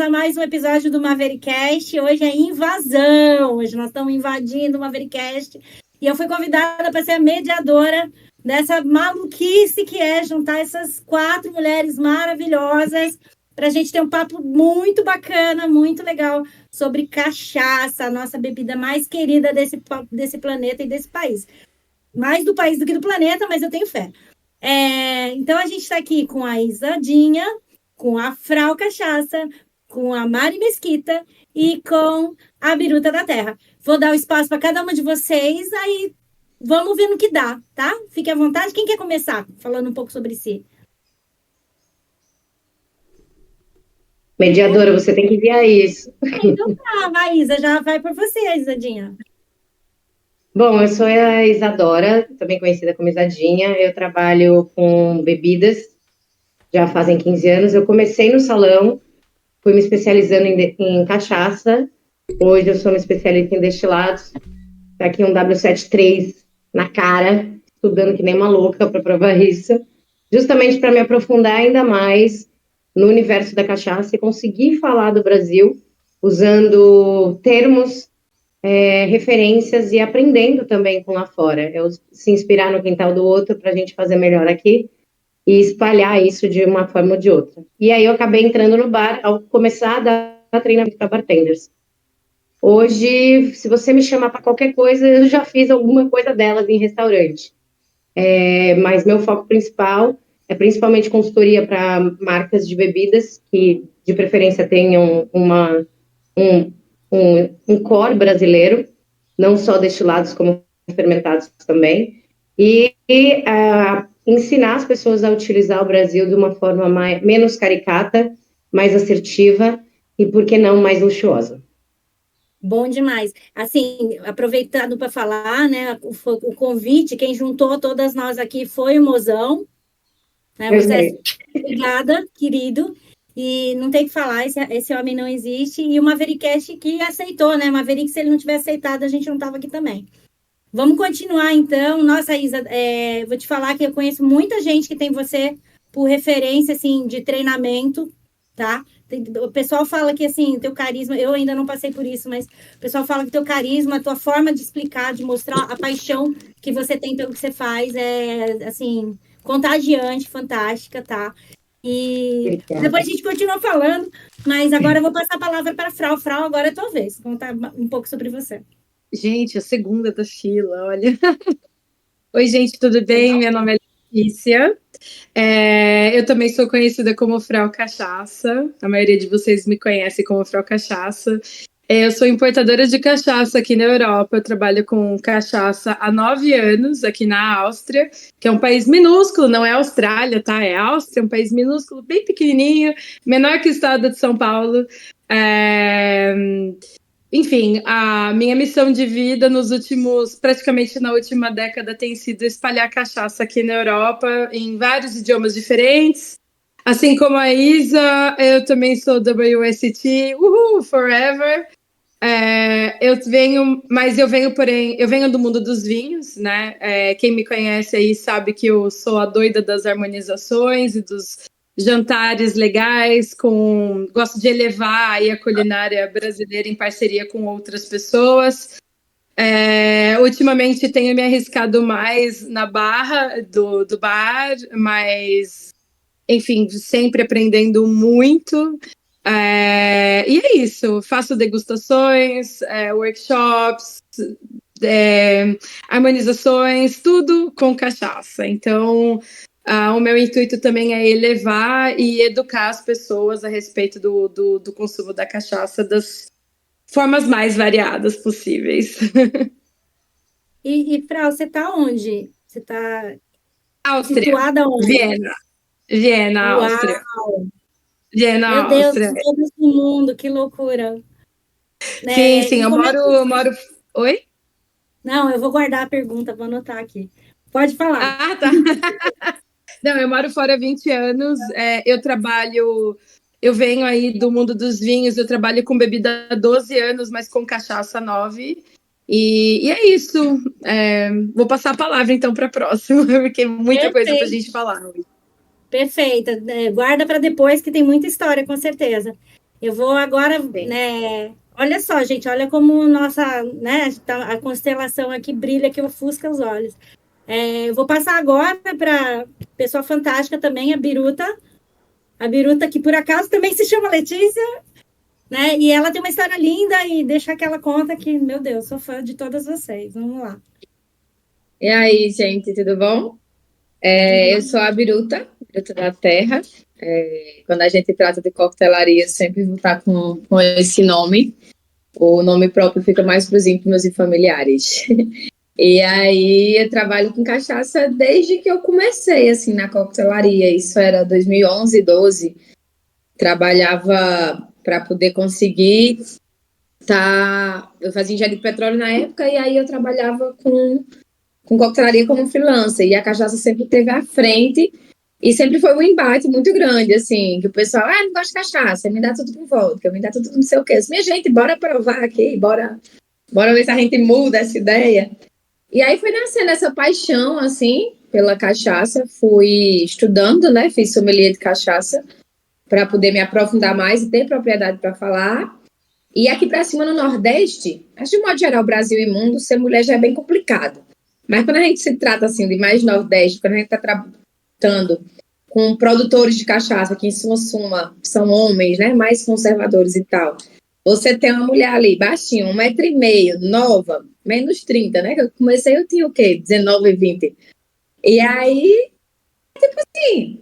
a mais um episódio do Mavericast. Hoje é invasão. Hoje nós estamos invadindo o Mavericast. E eu fui convidada para ser a mediadora dessa maluquice que é juntar essas 4 mulheres maravilhosas para a gente ter um papo muito bacana, muito legal sobre cachaça, a nossa bebida mais querida desse planeta e desse país. Mais do país do que do planeta, mas eu tenho fé. Então a gente está aqui com a Isadinha, com a Frau Cachaça, com a Mari Mesquita e com a Biruta da Terra. Vou dar o espaço para cada uma de vocês, aí vamos ver no que dá, tá? Fique à vontade. Quem quer começar falando um pouco sobre si? Mediadora, você tem que enviar isso. Então tá, vai, Isa, já vai por você, Isadinha. Bom, eu sou a Isadora, também conhecida como Isadinha. Eu trabalho com bebidas já fazem 15 anos. Eu comecei no salão, fui me especializando em cachaça. Hoje eu sou uma especialista em destilados. Tá aqui um W73 na cara, estudando que nem uma louca para provar isso. Justamente para me aprofundar ainda mais no universo da cachaça e conseguir falar do Brasil usando termos, referências e aprendendo também com lá fora. Eu se inspirar no quintal do outro para a gente fazer melhor aqui e espalhar isso de uma forma ou de outra. E aí eu acabei entrando no bar ao começar a dar treinamento para bartenders. Hoje, se você me chamar para qualquer coisa, eu já fiz alguma coisa delas em restaurante. Mas meu foco principal é principalmente consultoria para marcas de bebidas que, de preferência, tenham um core brasileiro, não só destilados como fermentados também, e ensinar as pessoas a utilizar o Brasil de uma forma menos caricata, mais assertiva e, por que não, mais luxuosa. Bom demais. Assim, aproveitando para falar, né, o convite, quem juntou todas nós aqui foi o Mozão. Né? Você obrigada, querido. E não tem que falar, esse homem não existe. E o Mavericast que aceitou, né? Maverick, se ele não tivesse aceitado, a gente não estava aqui também. Vamos continuar, então. Nossa, Isa, vou te falar que eu conheço muita gente que tem você por referência, assim, de treinamento, tá? O pessoal fala que, assim, teu carisma... Eu ainda não passei por isso, mas o pessoal fala que teu carisma, a tua forma de explicar, de mostrar a paixão que você tem pelo que você faz é, assim, contagiante, fantástica, tá? E Obrigada. depois a gente continua falando, mas agora eu vou passar a palavra para a Frau. Frau, agora é tua vez. Contar um pouco sobre você. Gente, a segunda da fila, olha. Oi, gente, tudo bem? Meu nome é Letícia. Eu também sou conhecida como Frau Cachaça. A maioria de vocês me conhece como Frau Cachaça. Eu sou importadora de cachaça aqui na Europa. Eu trabalho com cachaça há 9 anos aqui na Áustria, que é um país minúsculo, não é Austrália, tá? É Áustria, um país minúsculo, bem pequenininho, menor que o estado de São Paulo. Enfim, a minha missão de vida praticamente na última década, tem sido espalhar cachaça aqui na Europa, em vários idiomas diferentes. Assim como a Isa, eu também sou WST, forever. Eu venho do mundo dos vinhos, né? Quem me conhece aí sabe que eu sou a doida das harmonizações e dos jantares legais, gosto de elevar aí a culinária brasileira em parceria com outras pessoas. Ultimamente tenho me arriscado mais na barra do bar, mas, enfim, sempre aprendendo muito. E é isso, faço degustações, workshops, harmonizações, tudo com cachaça. Então, o meu intuito também é elevar e educar as pessoas a respeito do consumo da cachaça das formas mais variadas possíveis. E Frau, você está onde? Você está situada onde? Viena, Áustria. Viena, Meu Deus, Áustria. todo esse mundo, que loucura. Sim, eu moro... Oi? Não, eu vou guardar a pergunta, vou anotar aqui. Pode falar. Ah, tá. Não, eu moro fora há 20 anos, eu venho aí do mundo dos vinhos, eu trabalho com bebida há 12 anos, mas com cachaça 9. E é isso. Vou passar a palavra então para a próxima, porque muita coisa para a gente falar. Perfeita. Guarda para depois, que tem muita história, com certeza. Eu vou agora, Sim. né? Olha só, gente, olha como nossa, né? A constelação aqui brilha que ofusca os olhos. Eu vou passar agora para pessoa fantástica também, a Biruta. A Biruta, que por acaso também se chama Letícia, né? E ela tem uma história linda e deixa aquela conta que, meu Deus, sou fã de todas vocês. Vamos lá. E aí, gente, tudo bom? Eu sou a Biruta, Biruta da Terra. Quando a gente trata de coquetelaria, sempre vou estar com esse nome. O nome próprio fica mais para os íntimos e familiares. E aí eu trabalho com cachaça desde que eu comecei, assim, na coquetelaria. Isso era 2011, 12. Trabalhava para poder conseguir eu fazia engenharia de petróleo na época e aí eu trabalhava com coquetelaria como freelancer, e a cachaça sempre esteve à frente, e sempre foi um embate muito grande, assim, que o pessoal, não gosto de cachaça, me dá tudo com vodka, me dá tudo não sei o quê. Minha gente, bora provar aqui, bora ver se a gente muda essa ideia. E aí foi nascendo essa paixão, assim, pela cachaça, fui estudando, né, fiz sommelier de cachaça, para poder me aprofundar mais e ter propriedade para falar. E aqui para cima no Nordeste, acho que de modo geral, Brasil e mundo, ser mulher já é bem complicado. Mas quando a gente se trata assim de mais Nordeste, quando a gente está tratando com produtores de cachaça, que em suma são homens, né, mais conservadores e tal, você tem uma mulher ali, baixinha, 1,5 m, nova, menos 30, né, que eu comecei, eu tinha o quê? 19, 20. E aí, tipo assim,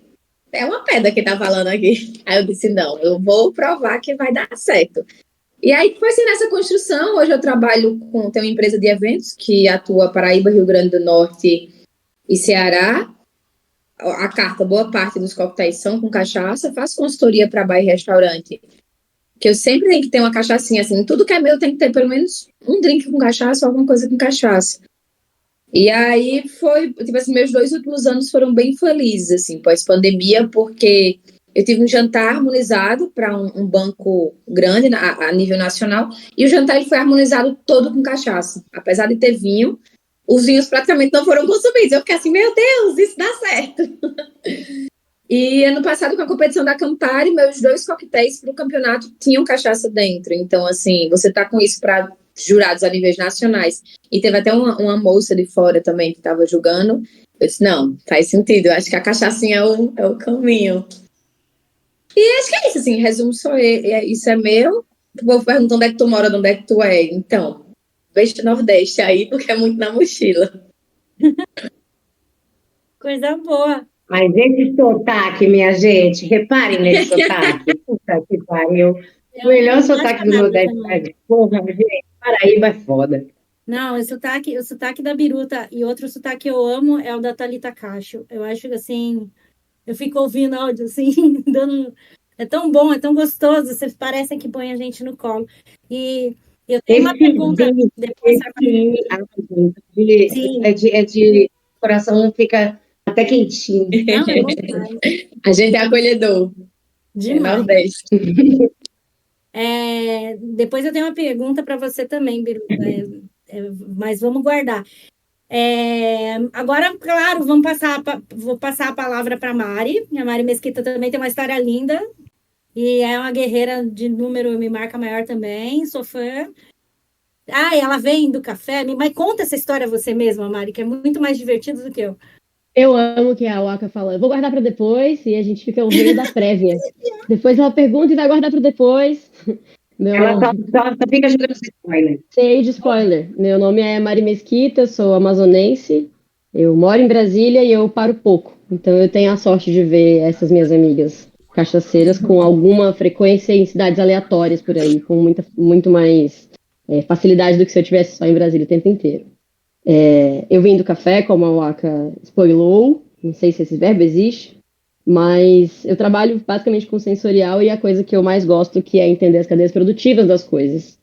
é uma pedra que tá falando aqui. Aí eu disse, não, eu vou provar que vai dar certo. E aí foi assim nessa construção. Hoje eu tenho uma empresa de eventos que atua Paraíba, Rio Grande do Norte e Ceará. A carta, boa parte dos coquetéis são com cachaça. Faço consultoria para bar e restaurante, que eu sempre tenho que ter uma cachaçinha, assim, tudo que é meu tem que ter pelo menos um drink com cachaça ou alguma coisa com cachaça. E aí foi, tipo assim, meus 2 últimos anos foram bem felizes, assim, pós-pandemia, porque eu tive um jantar harmonizado para um banco grande a nível nacional, e o jantar ele foi harmonizado todo com cachaça. Apesar de ter vinho, os vinhos praticamente não foram consumidos. Eu fiquei assim, meu Deus, isso dá certo. E ano passado, com a competição da Campari, meus 2 coquetéis para o campeonato tinham cachaça dentro. Então, assim, você tá com isso para jurados a níveis nacionais. E teve até uma moça de fora também que estava julgando. Eu disse, não, faz sentido. Eu acho que a cachaçinha é o caminho. E acho que é isso, assim, em resumo, isso é meu. O povo perguntando onde é que tu mora, de onde é que tu é. Então, veja o Nordeste aí, porque é muito na mochila. Coisa boa. Mas esse sotaque, minha gente, reparem nesse sotaque. Puta que pariu. O melhor sotaque do Nordeste é de porra, gente. Paraíba é foda. Não, o sotaque da Biruta e outro sotaque que eu amo é o da Thalita Cacho. Eu acho que assim, eu fico ouvindo áudio assim, dando. É tão bom, é tão gostoso, vocês parecem que põe a gente no colo. E eu tenho uma pergunta depois. Sim. É de coração fica até quentinho. Não, é bom demais. A gente é acolhedor. Demais. É Nordeste. Depois eu tenho uma pergunta para você também, Biruta, mas vamos guardar. Agora, claro, vou passar a palavra para a Mari. A Mari Mesquita também tem uma história linda. E é uma guerreira de número, me marca maior também, sou fã. E ela vem do café. Mas conta essa história você mesma, Mari, que é muito mais divertido do que eu. Eu amo que a Waka fala, eu vou guardar para depois, e a gente fica o rei da prévia. Depois ela pergunta e vai guardar para depois. Ela só fica jogando spoiler. Sei de spoiler. Meu nome é Mari Mesquita, eu sou amazonense, eu moro em Brasília e eu paro pouco. Então eu tenho a sorte de ver essas minhas amigas cachaceiras com alguma frequência em cidades aleatórias por aí, com muito mais facilidade do que se eu estivesse só em Brasília o tempo inteiro. Eu vim do café, como a Waka spoilou, não sei se esse verbo existe, mas eu trabalho basicamente com sensorial e a coisa que eu mais gosto, que é entender as cadeias produtivas das coisas.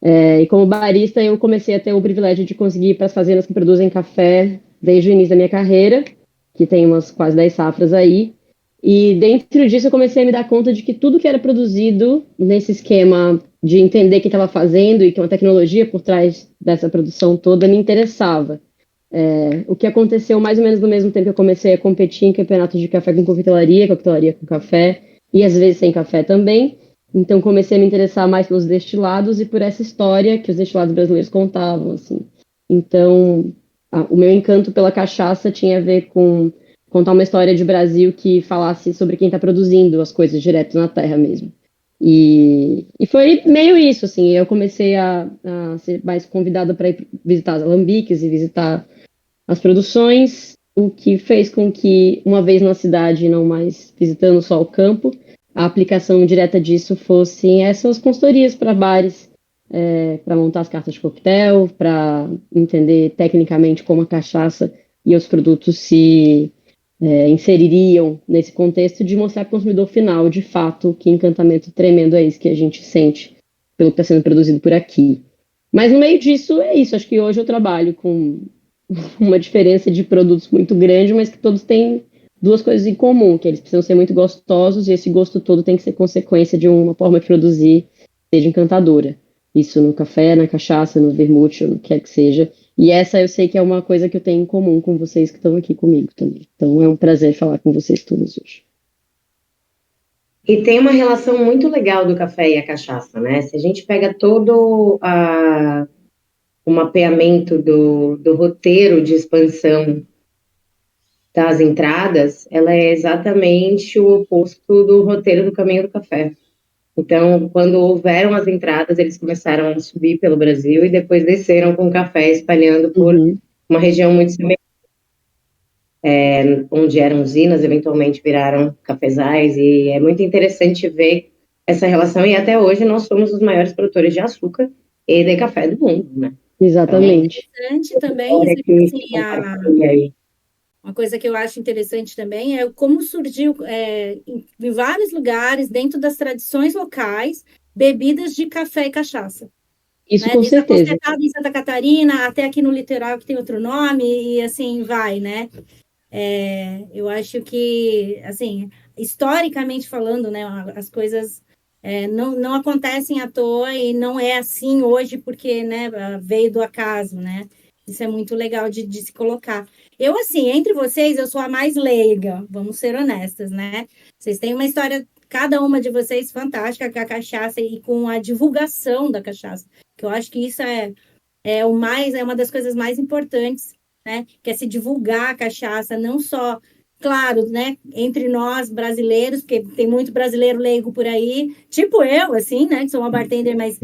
E como barista, eu comecei a ter o privilégio de conseguir ir para as fazendas que produzem café desde o início da minha carreira, que tem umas quase 10 safras aí. E dentro disso eu comecei a me dar conta de que tudo que era produzido nesse esquema de entender quem estava fazendo e que uma tecnologia por trás dessa produção toda me interessava. O que aconteceu mais ou menos no mesmo tempo que eu comecei a competir em campeonatos de café com coquetelaria com café, e às vezes sem café também, Então comecei a me interessar mais pelos destilados e por essa história que os destilados brasileiros contavam, assim. Então, o meu encanto pela cachaça tinha a ver com contar uma história de Brasil que falasse sobre quem está produzindo as coisas direto na terra mesmo. E foi meio isso, assim, eu comecei a ser mais convidada para ir visitar as alambiques e visitar as produções, o que fez com que, uma vez na cidade, não mais visitando só o campo, a aplicação direta disso fossem essas consultorias para bares, para montar as cartas de coquetel, para entender tecnicamente como a cachaça e os produtos se inseririam nesse contexto de mostrar para o consumidor final, de fato, que encantamento tremendo é esse que a gente sente pelo que está sendo produzido por aqui. Mas no meio disso é isso, acho que hoje eu trabalho com uma diferença de produtos muito grande, mas que todos têm duas coisas em comum, que eles precisam ser muito gostosos e esse gosto todo tem que ser consequência de uma forma de produzir seja encantadora. Isso no café, na cachaça, no vermute, no que quer que seja. E essa eu sei que é uma coisa que eu tenho em comum com vocês que estão aqui comigo também. Então é um prazer falar com vocês todos hoje. E tem uma relação muito legal do café e a cachaça, né? Se a gente pega todo o mapeamento do roteiro de expansão das entradas, ela é exatamente o oposto do roteiro do caminho do café. Então, quando houveram as entradas, eles começaram a subir pelo Brasil e depois desceram com o café espalhando por uma região muito semelhante, onde eram usinas, eventualmente viraram cafezais, e é muito interessante ver essa relação, e até hoje nós somos os maiores produtores de açúcar e de café do mundo, né? Exatamente. É interessante também, assim, uma coisa que eu acho interessante também é como surgiu em vários lugares, dentro das tradições locais, bebidas de café e cachaça. Isso né? com Desde certeza. a em Santa Catarina até aqui no litoral, que tem outro nome, e assim vai, né? Eu acho que, assim, historicamente falando, né, as coisas não acontecem à toa e não é assim hoje porque, né, veio do acaso, né? Isso é muito legal de se colocar. Eu, assim, entre vocês, eu sou a mais leiga, vamos ser honestas, né? Vocês têm uma história, cada uma de vocês, fantástica com a cachaça e com a divulgação da cachaça, que eu acho que isso é uma das coisas mais importantes, né? Que é se divulgar a cachaça, não só, claro, né, entre nós brasileiros, porque tem muito brasileiro leigo por aí, tipo eu, assim, né, que sou uma bartender, mas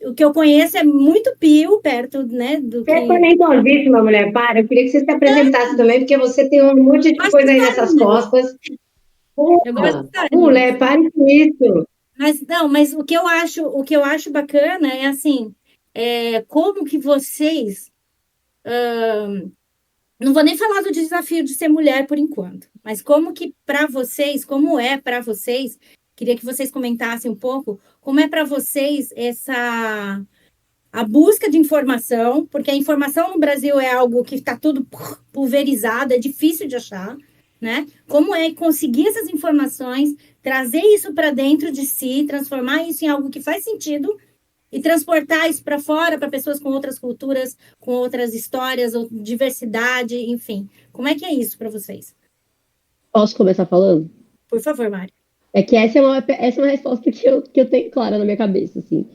o que eu conheço é muito pio perto, né, do Você é que... talentosíssima, mulher, para. Eu queria que você se apresentasse também, porque você tem um monte de coisa aí nessas costas. Eu gosto de história, Mulher, pare com isso. mas o que eu acho bacana é assim, como que vocês não vou nem falar do desafio de ser mulher por enquanto, mas como que para vocês, como é para vocês, queria que vocês comentassem um pouco, como é para vocês a busca de informação, porque a informação no Brasil é algo que está tudo pulverizado, é difícil de achar, né? Como é conseguir essas informações, trazer isso para dentro de si, transformar isso em algo que faz sentido e transportar isso para fora, para pessoas com outras culturas, com outras histórias, ou diversidade, enfim. Como é que é isso para vocês? Posso começar falando? Por favor, Mari. É que essa é uma resposta que eu tenho clara na minha cabeça, assim.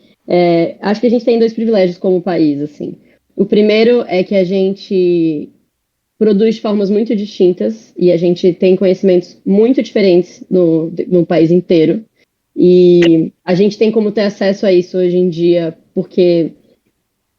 Acho que a gente tem dois privilégios como país, assim. O primeiro é que a gente produz de formas muito distintas e a gente tem conhecimentos muito diferentes no país inteiro. E a gente tem como ter acesso a isso hoje em dia porque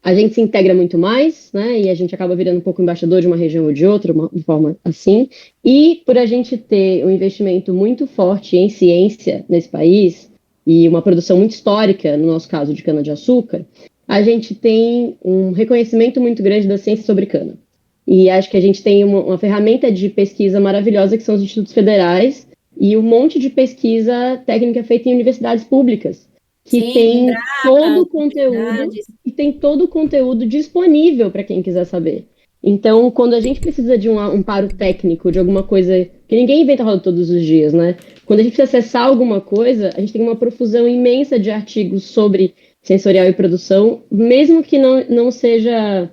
a gente se integra muito mais, né? E a gente acaba virando um pouco embaixador de uma região ou de outra, de forma assim. E por a gente ter um investimento muito forte em ciência nesse país e uma produção muito histórica, no nosso caso de cana-de-açúcar, a gente tem um reconhecimento muito grande da ciência sobre cana. E acho que a gente tem uma ferramenta de pesquisa maravilhosa que são os institutos federais e um monte de pesquisa técnica feita em universidades públicas que Sim, tem todo o verdade. conteúdo disponível para quem quiser saber. Então, quando a gente precisa de um amparo técnico, de alguma coisa, que ninguém inventa roda todos os dias, né? Quando a gente precisa acessar alguma coisa, a gente tem uma profusão imensa de artigos sobre sensorial e produção, mesmo que não seja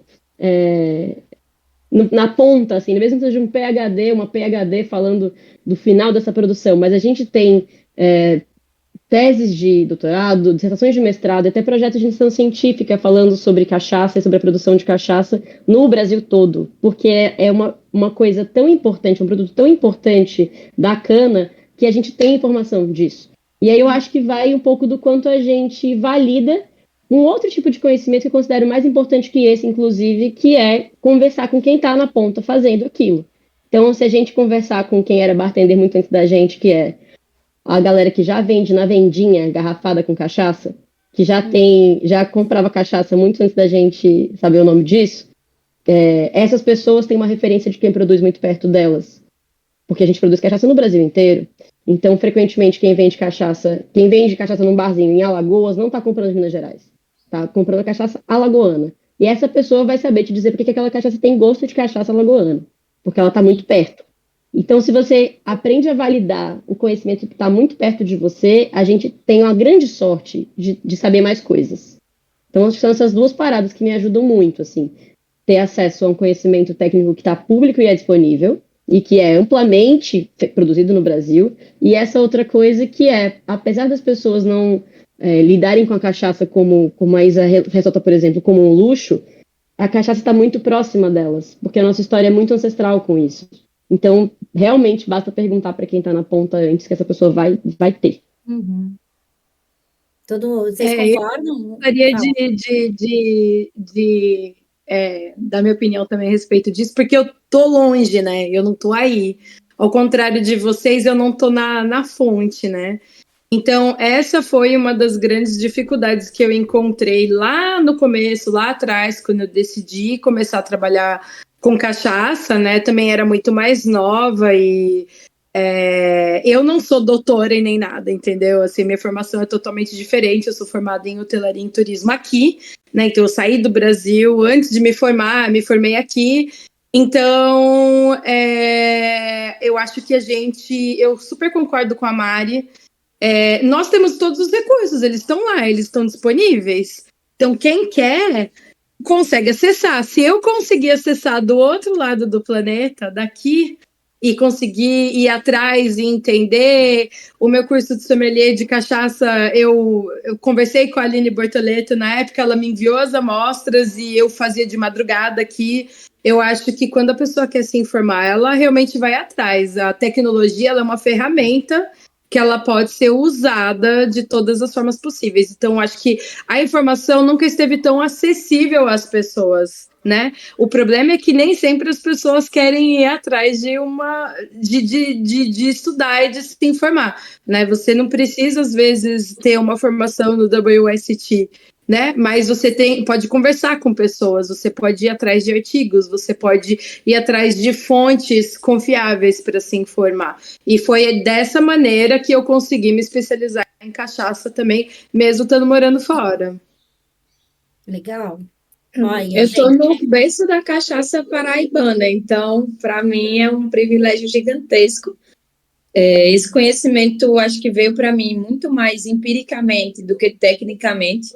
na ponta, assim, mesmo que seja uma PhD falando do final dessa produção, mas a gente tem teses de doutorado, dissertações de mestrado, até projetos de iniciação científica falando sobre cachaça e sobre a produção de cachaça no Brasil todo, porque é uma coisa tão importante, um produto tão importante da cana, que a gente tem informação disso. E aí eu acho que vai um pouco do quanto a gente valida um outro tipo de conhecimento que eu considero mais importante que esse, inclusive, que é conversar com quem está na ponta fazendo aquilo. Então, se a gente conversar com quem era bartender muito antes da gente, que é a galera que já vende na vendinha garrafada com cachaça, que já comprava cachaça muito antes da gente saber o nome disso, essas pessoas têm uma referência de quem produz muito perto delas, porque a gente produz cachaça no Brasil inteiro. Então, frequentemente, quem vende cachaça num barzinho em Alagoas não está comprando de Minas Gerais, está comprando a cachaça alagoana. E essa pessoa vai saber te dizer por que aquela cachaça tem gosto de cachaça alagoana, porque ela está muito perto. Então, se você aprende a validar o conhecimento que está muito perto de você, a gente tem uma grande sorte de saber mais coisas. Então, acho que são essas duas paradas que me ajudam muito, assim. Ter acesso a um conhecimento técnico que está público e é disponível, e que é amplamente produzido no Brasil. E essa outra coisa que é, apesar das pessoas não lidarem com a cachaça como a Isa ressalta, por exemplo, como um luxo, a cachaça está muito próxima delas, porque a nossa história é muito ancestral com isso. Então, realmente, basta perguntar para quem está na ponta antes que essa pessoa vai ter. Uhum. Vocês concordam? Eu gostaria de dar minha opinião também a respeito disso, porque eu tô longe, né? Eu não tô aí. Ao contrário de vocês, eu não tô na fonte, né? Então, essa foi uma das grandes dificuldades que eu encontrei lá no começo, lá atrás, quando eu decidi começar a trabalhar com cachaça, né? Também era muito mais nova e eu não sou doutora e nem nada, entendeu? Assim, minha formação é totalmente diferente. Eu sou formada em hotelaria e turismo aqui, né? Então, eu saí do Brasil antes de me formar, me formei aqui. Então, eu acho que eu super concordo com a Mari. Nós temos todos os recursos, eles estão lá, eles estão disponíveis. Então, quem quer consegue acessar. Se eu conseguir acessar do outro lado do planeta, daqui, e conseguir ir atrás e entender, o meu curso de sommelier de cachaça, eu conversei com a Aline Bortoleto na época, ela me enviou as amostras e eu fazia de madrugada aqui. Eu acho que quando a pessoa quer se informar, ela realmente vai atrás. A tecnologia, ela é uma ferramenta que ela pode ser usada de todas as formas possíveis. Então, acho que a informação nunca esteve tão acessível às pessoas, né? O problema é que nem sempre as pessoas querem ir atrás de estudar e de se informar, né? Você não precisa, às vezes, ter uma formação no WST, né? Mas você pode conversar com pessoas, você pode ir atrás de artigos, você pode ir atrás de fontes confiáveis para se informar. E foi dessa maneira que eu consegui me especializar em cachaça também, mesmo estando morando fora. Legal. Olha, eu estou no berço da cachaça paraibana, então, para mim, é um privilégio gigantesco. Esse conhecimento, acho que veio para mim muito mais empiricamente do que tecnicamente.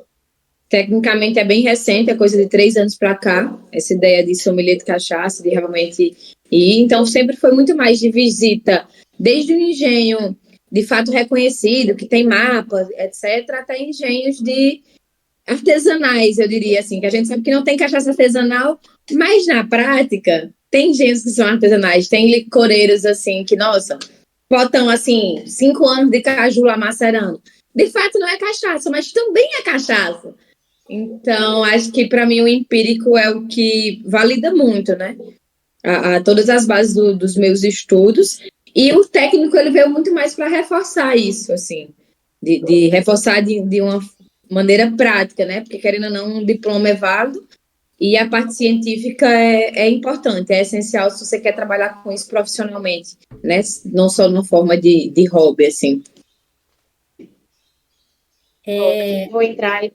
Tecnicamente é bem recente, é coisa de 3 anos para cá, essa ideia de sommelier de cachaça, de realmente ir. Então, sempre foi muito mais de visita, desde o engenho de fato reconhecido, que tem mapas, etc., até engenhos de artesanais, eu diria assim, que a gente sabe que não tem cachaça artesanal, mas na prática tem engenhos que são artesanais, tem licoreiros assim que, nossa, botam assim 5 anos de caju lá macerando. De fato não é cachaça, mas também é cachaça. Então, acho que para mim o empírico é o que valida muito, né? A todas as bases dos meus estudos. E o técnico, ele veio muito mais para reforçar isso, assim, de reforçar de uma maneira prática, né? Porque, querendo ou não, um diploma é válido e a parte científica é importante, é essencial se você quer trabalhar com isso profissionalmente, né? Não só numa forma de hobby, assim. Vou entrar e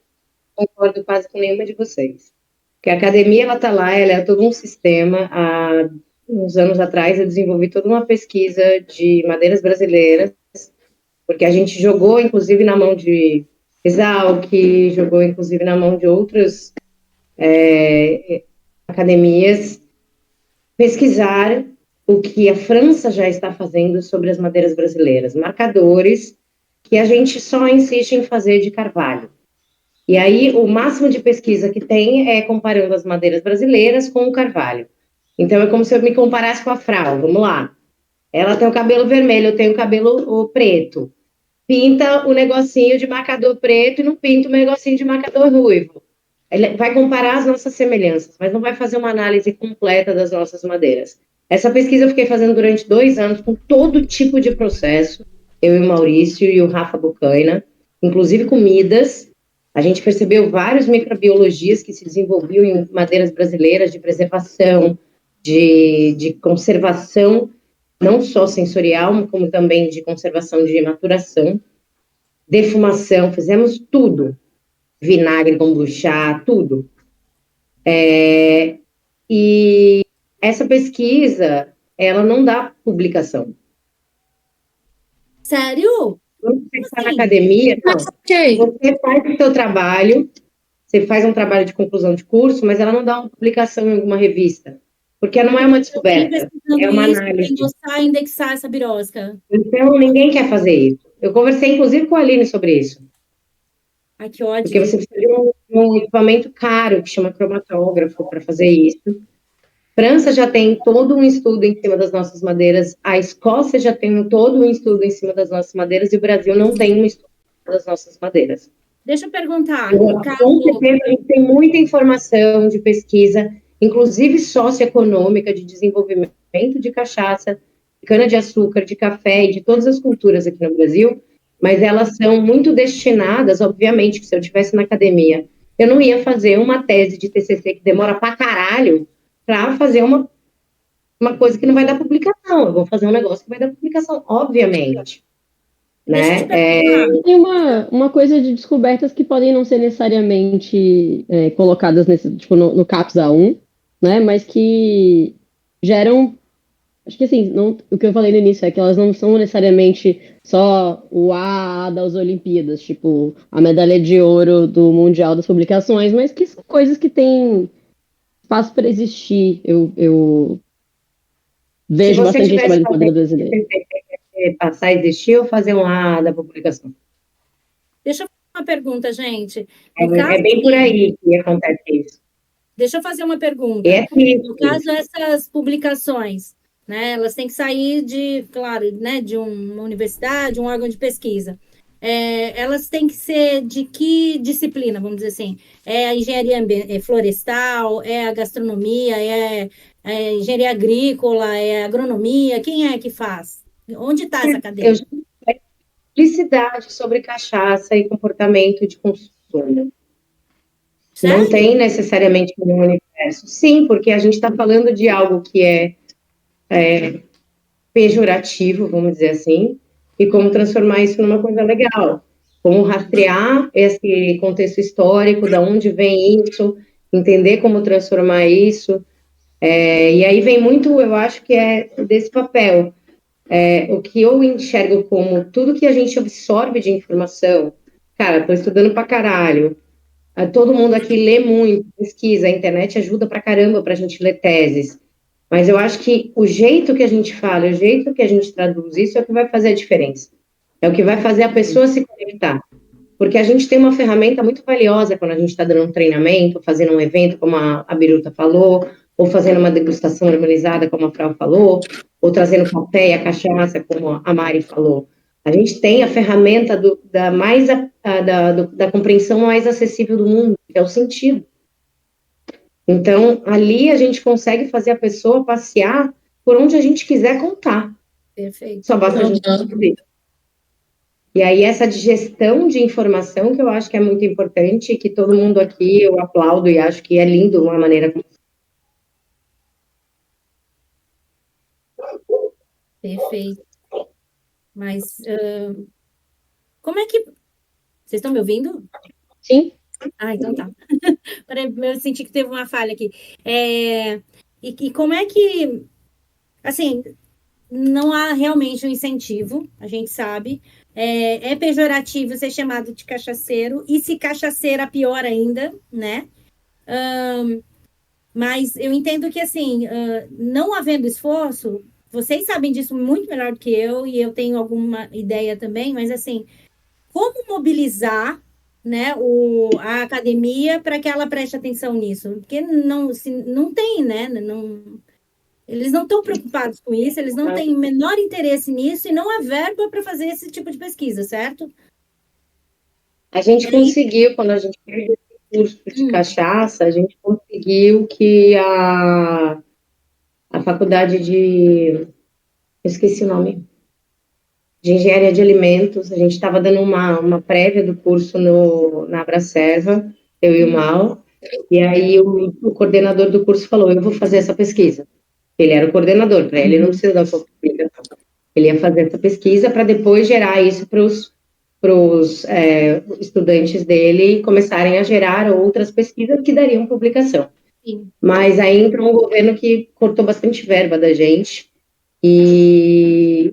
concordo quase com nenhuma de vocês. Porque a academia, ela está lá, ela é todo um sistema. Há uns anos atrás, eu desenvolvi toda uma pesquisa de madeiras brasileiras, porque a gente jogou, inclusive, na mão de Exalc, jogou, inclusive, na mão de outras academias, pesquisar o que a França já está fazendo sobre as madeiras brasileiras. Marcadores que a gente só insiste em fazer de carvalho. E aí, o máximo de pesquisa que tem é comparando as madeiras brasileiras com o carvalho. Então, é como se eu me comparasse com a Frau, vamos lá. Ela tem o cabelo vermelho, eu tenho o cabelo preto. Pinta o negocinho de marcador preto e não pinta o negocinho de marcador ruivo. Ele vai comparar as nossas semelhanças, mas não vai fazer uma análise completa das nossas madeiras. Essa pesquisa eu fiquei fazendo durante 2 anos, com todo tipo de processo, eu e o Maurício e o Rafa Bocaina, inclusive comidas. A gente percebeu várias microbiologias que se desenvolviam em madeiras brasileiras de preservação, de conservação, não só sensorial, como também de conservação de maturação, defumação, fizemos tudo. Vinagre, kombucha, tudo. E essa pesquisa, ela não dá publicação. Sério? Quando você está na academia, não. Você faz o seu trabalho, você faz um trabalho de conclusão de curso, mas ela não dá uma publicação em alguma revista, porque não é uma descoberta, é uma análise. Endossar e indexar essa birosca. Então, ninguém quer fazer isso. Eu conversei, inclusive, com a Aline sobre isso. Ai, que ódio. Porque você precisa de um equipamento caro, que chama cromatógrafo, para fazer isso. França já tem todo um estudo em cima das nossas madeiras, a Escócia já tem todo um estudo em cima das nossas madeiras, e o Brasil não tem um estudo das nossas madeiras. Deixa eu perguntar. Com certeza, a gente tem muita informação de pesquisa, inclusive socioeconômica, de desenvolvimento de cachaça, de cana-de-açúcar, de café e de todas as culturas aqui no Brasil, mas elas são muito destinadas, obviamente, que se eu estivesse na academia, eu não ia fazer uma tese de TCC que demora pra caralho para fazer uma coisa que não vai dar publicação. Eu vou fazer um negócio que vai dar publicação, obviamente. Né? Tem uma coisa de descobertas que podem não ser necessariamente colocadas tipo, no CAPS A1, né? Mas que geram. Acho que assim, o que eu falei no início é que elas não são necessariamente só o A das Olimpíadas, tipo a medalha de ouro do Mundial das Publicações, mas que são coisas que têm espaço para existir. Eu vejo bastante gente trabalhando com madeira brasileira. Passar a existir ou fazer um A da publicação? Deixa eu fazer uma pergunta, gente. É bem por aí que acontece isso. Deixa eu fazer uma pergunta. No caso, essas publicações, né, elas têm que sair claro, né, de uma universidade, um órgão de pesquisa. Elas têm que ser de que disciplina, vamos dizer assim? É a engenharia florestal, é a gastronomia, é a engenharia agrícola, é a agronomia? Quem é que faz? Onde está essa cadeia? Publicidade sobre cachaça e comportamento de consumo. Sério? Não tem necessariamente um universo. Sim, porque a gente está falando de algo que é pejorativo, vamos dizer assim, e como transformar isso numa coisa legal. Como rastrear esse contexto histórico, de onde vem isso, entender como transformar isso. E aí vem muito, eu acho que é desse papel. O que eu enxergo como tudo que a gente absorve de informação. Cara, estou estudando pra caralho. Todo mundo aqui lê muito, pesquisa, a internet ajuda pra caramba pra gente ler teses. Mas eu acho que o jeito que a gente fala, o jeito que a gente traduz isso é o que vai fazer a diferença. É o que vai fazer a pessoa se conectar. Porque a gente tem uma ferramenta muito valiosa quando a gente está dando um treinamento, fazendo um evento, como a Biruta falou, ou fazendo uma degustação harmonizada, como a Frau falou, ou trazendo café e a cachaça, como a Mari falou. A gente tem a ferramenta da compreensão mais acessível do mundo, que é o sentido. Então, ali a gente consegue fazer a pessoa passear por onde a gente quiser contar. Perfeito. Só basta a gente descobrir. E aí, essa digestão de informação que eu acho que é muito importante, que todo mundo aqui eu aplaudo e acho que é lindo uma maneira como. Perfeito. Mas como é que. Vocês estão me ouvindo? Sim. Ah, então tá. Eu senti que teve uma falha aqui. E como é que. Assim, não há realmente um incentivo, a gente sabe. É pejorativo ser chamado de cachaceiro, e se cachaceira, pior ainda, né? Mas eu entendo que, assim, não havendo esforço, vocês sabem disso muito melhor do que eu, e eu tenho alguma ideia também, mas, assim, como mobilizar, né, a academia para que ela preste atenção nisso? Porque não tem, né? Eles não estão preocupados com isso, eles não têm o menor interesse nisso e não há verba para fazer esse tipo de pesquisa, certo? A gente conseguiu, quando a gente fez esse curso de cachaça, a gente conseguiu que a faculdade eu esqueci o nome, de engenharia de alimentos, a gente estava dando uma prévia do curso na Abracerva, eu e o Mal, e aí o coordenador do curso falou, eu vou fazer essa pesquisa. Ele era o coordenador, para ele não precisa dar publicação. Ele ia fazer essa pesquisa para depois gerar isso para os estudantes dele começarem a gerar outras pesquisas que dariam publicação. Sim. Mas aí entrou um governo que cortou bastante verba da gente, e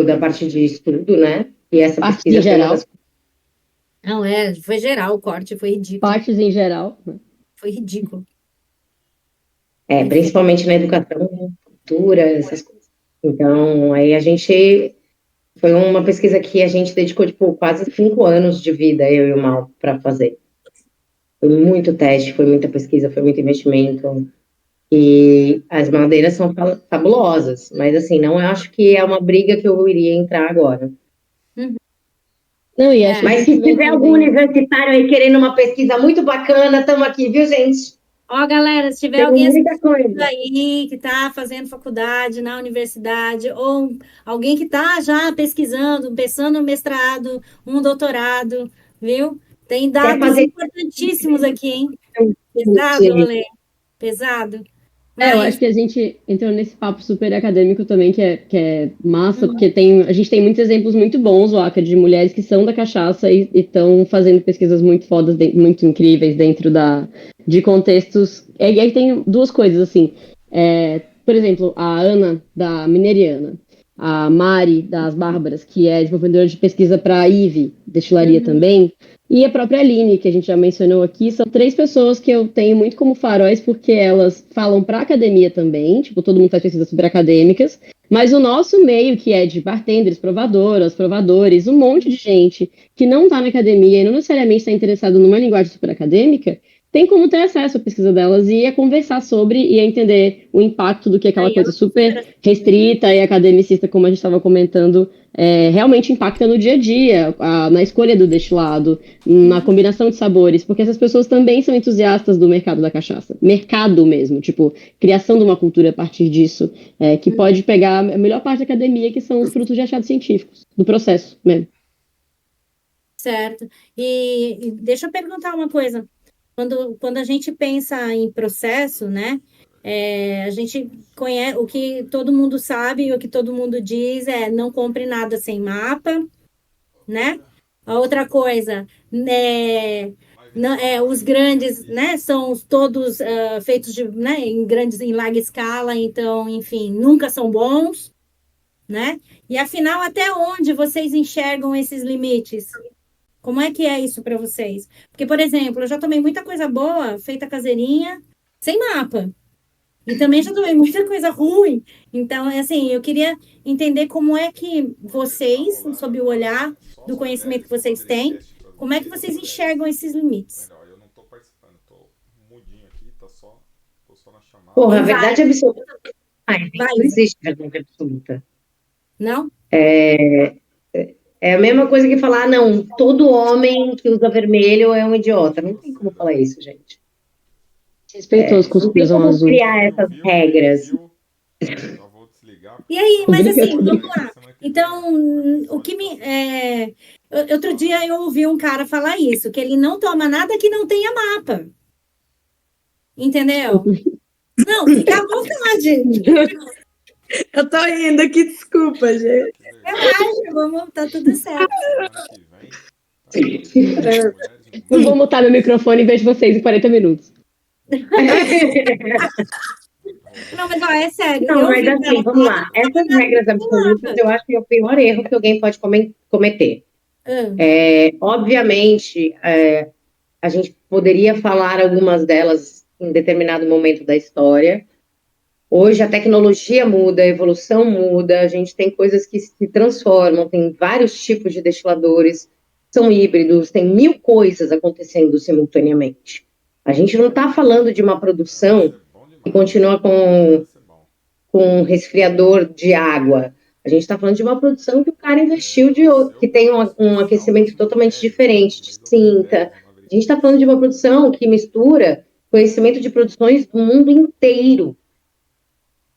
da parte de estudo, né? E essa Partes pesquisa em geral. Não, foi geral o corte, foi ridículo. Partes em geral. Né? Foi ridículo. Principalmente na educação, cultura, essas coisas. Então, aí foi uma pesquisa que a gente dedicou, tipo, quase 5 anos de vida, eu e o Mal, para fazer. Foi muito teste, foi muita pesquisa, foi muito investimento. E as madeiras são fabulosas, mas assim, não acho que é uma briga que eu iria entrar agora. Não, e acho Mas se tiver algum universitário aí querendo uma pesquisa muito bacana, estamos aqui, viu, gente? Ó, galera, se tiver Tem alguém muita coisa aí que está fazendo faculdade na universidade, ou alguém que está já pesquisando, pensando no mestrado, um doutorado, viu? Tem dados importantíssimos aqui, hein? Pesado, Olê. Pesado. Eu acho que a gente entrou nesse papo super acadêmico também, que é massa, porque a gente tem muitos exemplos muito bons, Waka, de mulheres que são da cachaça e estão fazendo pesquisas muito fodas, muito incríveis dentro de contextos. E aí tem duas coisas, assim. Por exemplo, a Ana, da Mineriana, a Mari, das Bárbaras, que é desenvolvedora de pesquisa para a IVE, destilaria também, e a própria Aline, que a gente já mencionou aqui, são 3 pessoas que eu tenho muito como faróis, porque elas falam para a academia também, tipo, todo mundo faz pesquisas super acadêmicas, mas o nosso meio, que é de bartenders, provadoras, provadores, um monte de gente que não está na academia e não necessariamente está interessado numa linguagem super acadêmica, tem como ter acesso à pesquisa delas e a conversar sobre e a entender o impacto do que aquela coisa super restrita e academicista, como a gente estava comentando, realmente impacta no dia a dia, na escolha do destilado, na combinação de sabores, porque essas pessoas também são entusiastas do mercado da cachaça. Mercado mesmo, tipo, criação de uma cultura a partir disso, que pode pegar a melhor parte da academia, que são os frutos de achados científicos, do processo mesmo. Certo. E deixa eu perguntar uma coisa. Quando a gente pensa em processo, né? A gente conhece o que todo mundo sabe, o que todo mundo diz não compre nada sem mapa, né? A outra coisa, os grandes, né? São todos feitos né, em larga escala, então, enfim, nunca são bons, né? E afinal, até onde vocês enxergam esses limites? Como é que é isso para vocês? Porque, por exemplo, eu já tomei muita coisa boa, feita caseirinha, sem mapa. E também já tomei muita coisa ruim. Então, assim, eu queria entender como é que vocês, sob o olhar do conhecimento que vocês têm, como é que vocês enxergam esses limites? Eu não estou participando, estou mudinho aqui, tô só na chamada. Porra, a verdade absoluta não existe verdade absoluta. Não? É a mesma coisa que falar, não, todo homem que usa vermelho é um idiota. Não tem como falar isso, gente. Respeitoso com os que usam azul. Criar essas regras. E aí, mas assim, vamos lá. Então, o que outro dia eu ouvi um cara falar isso, que ele não toma nada que não tenha mapa. Entendeu? Não, fica à vontade. Eu tô rindo aqui, desculpa, gente. Relaxa, tá tudo certo. Eu vou mutar meu microfone e vejo vocês em 40 minutos. Não, mas ó, é sério. Não, mas assim, vamos lá. Essas regras absolutas, eu acho que é o pior erro que alguém pode cometer. Obviamente, a gente poderia falar algumas delas em determinado momento da história. Hoje a tecnologia muda, a evolução muda, a gente tem coisas que se transformam, tem vários tipos de destiladores, são híbridos, tem 1000 coisas acontecendo simultaneamente. A gente não está falando de uma produção que continua com um resfriador de água. A gente está falando de uma produção que o cara investiu, que tem um aquecimento totalmente diferente, de cinta. A gente está falando de uma produção que mistura conhecimento de produções do mundo inteiro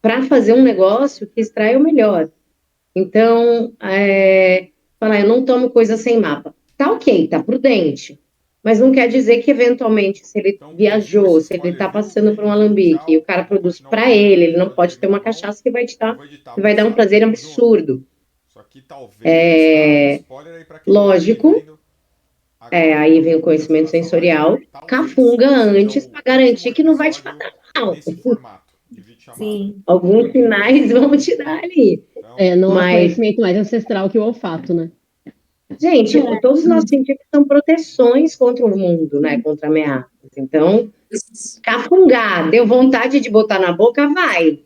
para fazer um negócio que extrai o melhor. Então, falar, eu não tomo coisa sem mapa. Tá ok, tá prudente. Mas não quer dizer que, eventualmente, se ele viajou, se ele está passando por um alambique e o cara produz para ele não pode ter uma cachaça que vai dar um prazer absurdo. Lógico, aí vem o conhecimento sensorial, cafunga antes para garantir que não vai te fazer mal. Sim. Alguns sinais vão te dar ali. Não há conhecimento mais ancestral que o olfato, né? Gente, todos nós científicos são proteções contra o mundo, né? Contra ameaças. Então, cafungar, deu vontade de botar na boca, vai.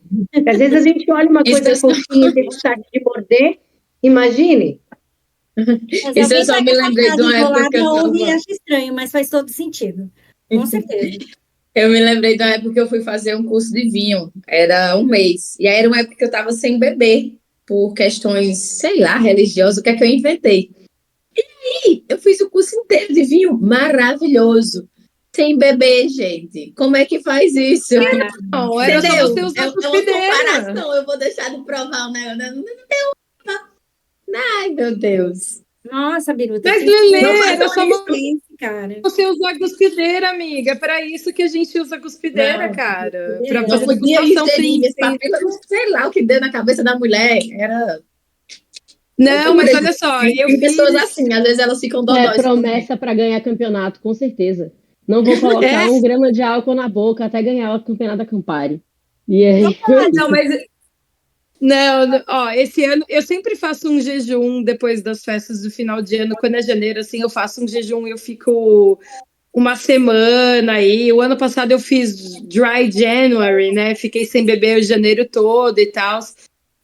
Às vezes a gente olha uma coisa fofinha e tem vontade de morder, imagine. Isso eu só me lembrei de uma época que eu ouvi e acho estranho, mas faz todo sentido. Com certeza. Eu me lembrei da época que eu fui fazer um curso de vinho. Era um mês. E aí era uma época que eu estava sem beber, por questões, sei lá, religiosas, o que é que eu inventei. E aí, eu fiz o curso inteiro de vinho, maravilhoso. Sem beber, gente. Como é que faz isso? Não, era só você usar comparação. Eu vou deixar de provar o negócio. Não deu. Ai, meu Deus. Nossa, Biruta. Mas, Lelê, era só cara. você usar cuspideira, amiga. É para isso que a gente usa cuspideira, cara. Para você podia sei lá o que deu na cabeça da mulher. Era... Não, mas olha só. Tem pessoas assim, às vezes elas ficam dodóis. É promessa para ganhar campeonato, com certeza. Não vou colocar 1 grama de álcool na boca até ganhar o campeonato da Campari. E aí... Não, mas... Não, ó, esse ano eu sempre faço um jejum depois das festas do final de ano, quando é janeiro, assim, eu faço um jejum e eu fico uma semana aí. O ano passado eu fiz Dry January, né? Fiquei sem beber o janeiro todo e tal.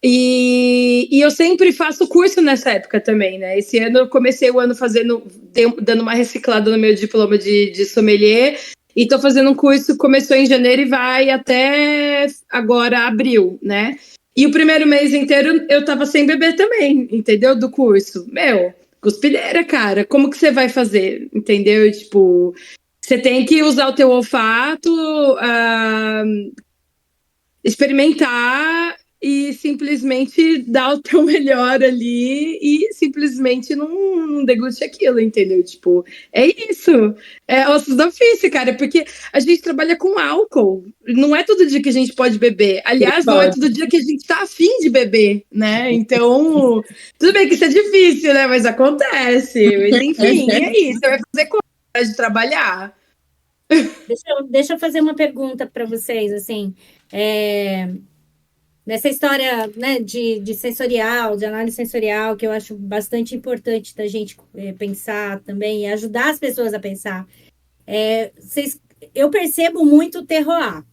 E eu sempre faço curso nessa época também, né? Esse ano eu comecei o ano dando uma reciclada no meu diploma de sommelier. E tô fazendo um curso, começou em janeiro e vai até agora abril, né? E o primeiro mês inteiro eu tava sem beber também, entendeu? Do curso. Cuspideira, cara. Como que você vai fazer? Entendeu? Tipo, você tem que usar o teu olfato, experimentar e simplesmente dar o teu melhor ali e simplesmente não deglute aquilo, entendeu? Tipo, é isso. É ossos do ofício, cara, porque a gente trabalha com álcool. Não é todo dia que a gente pode beber. Aliás, não é todo dia que a gente tá afim de beber, né? Então, tudo bem que isso é difícil, né? Mas acontece. Mas enfim, é isso. Você vai fazer coisa de trabalhar. Deixa eu fazer uma pergunta para vocês, assim. Nessa história, né, de sensorial, de análise sensorial, que eu acho bastante importante da gente pensar também e ajudar as pessoas a pensar. Eu percebo muito o terroir.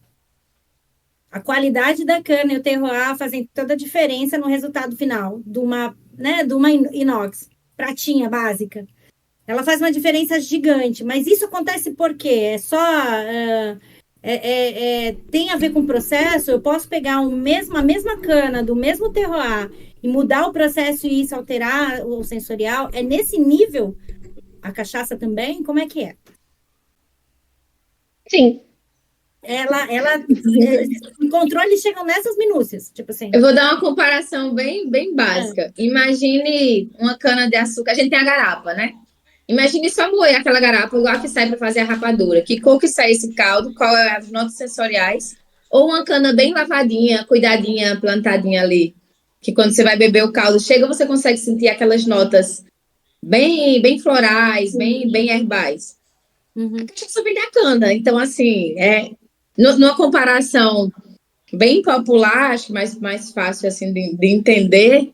A qualidade da cana e o terroir fazem toda a diferença no resultado final de uma inox, pratinha básica. Ela faz uma diferença gigante, mas isso acontece por quê? Tem a ver com o processo. Eu posso pegar a mesma cana do mesmo terroir e mudar o processo e isso alterar o sensorial? É nesse nível a cachaça também? Como é que é? Sim. Os controles chegam nessas minúcias, tipo assim. Eu vou dar uma comparação bem, bem básica. Imagine uma cana de açúcar. A gente tem a garapa, né? Imagine só moer aquela garapa, igual que sai para fazer a rapadura. Que cor que sai esse caldo, qual é as notas sensoriais. Ou uma cana bem lavadinha, cuidadinha, plantadinha ali. Que quando você vai beber o caldo, chega, você consegue sentir aquelas notas bem, bem florais, bem, bem herbais. A cachaça vem da cana. Então, assim, numa comparação bem popular, acho mais fácil assim, de entender.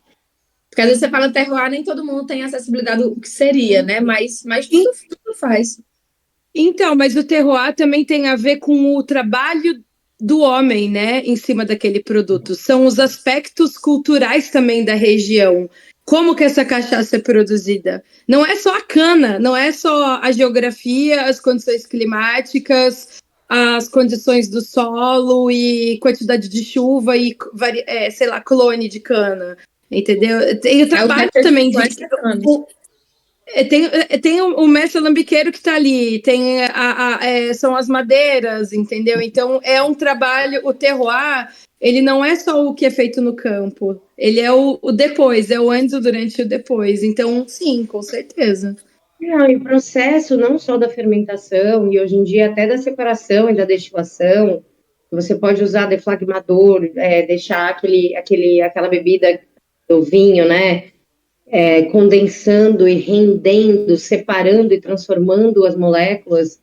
Porque às vezes você fala terroir, nem todo mundo tem acessibilidade do que seria, né? Mas tudo faz. Então, mas o terroir também tem a ver com o trabalho do homem, né? Em cima daquele produto. São os aspectos culturais também da região. como que essa cachaça é produzida. Não é só a cana, não é só a geografia, as condições climáticas, as condições do solo e quantidade de chuva e, sei lá, clone de cana, entendeu? Tem o trabalho também de... Tem o mestre alambiqueiro que está ali, tem são as madeiras, entendeu? Então é um trabalho, o terroir, ele não é só o que é feito no campo, ele é o depois, é o antes, o durante e o depois. Então, sim, com certeza. Não, e o processo não só da fermentação, e hoje em dia até da separação e da destilação, você pode usar deflagmador, deixar aquela bebida do vinho, né? Condensando e rendendo, separando e transformando as moléculas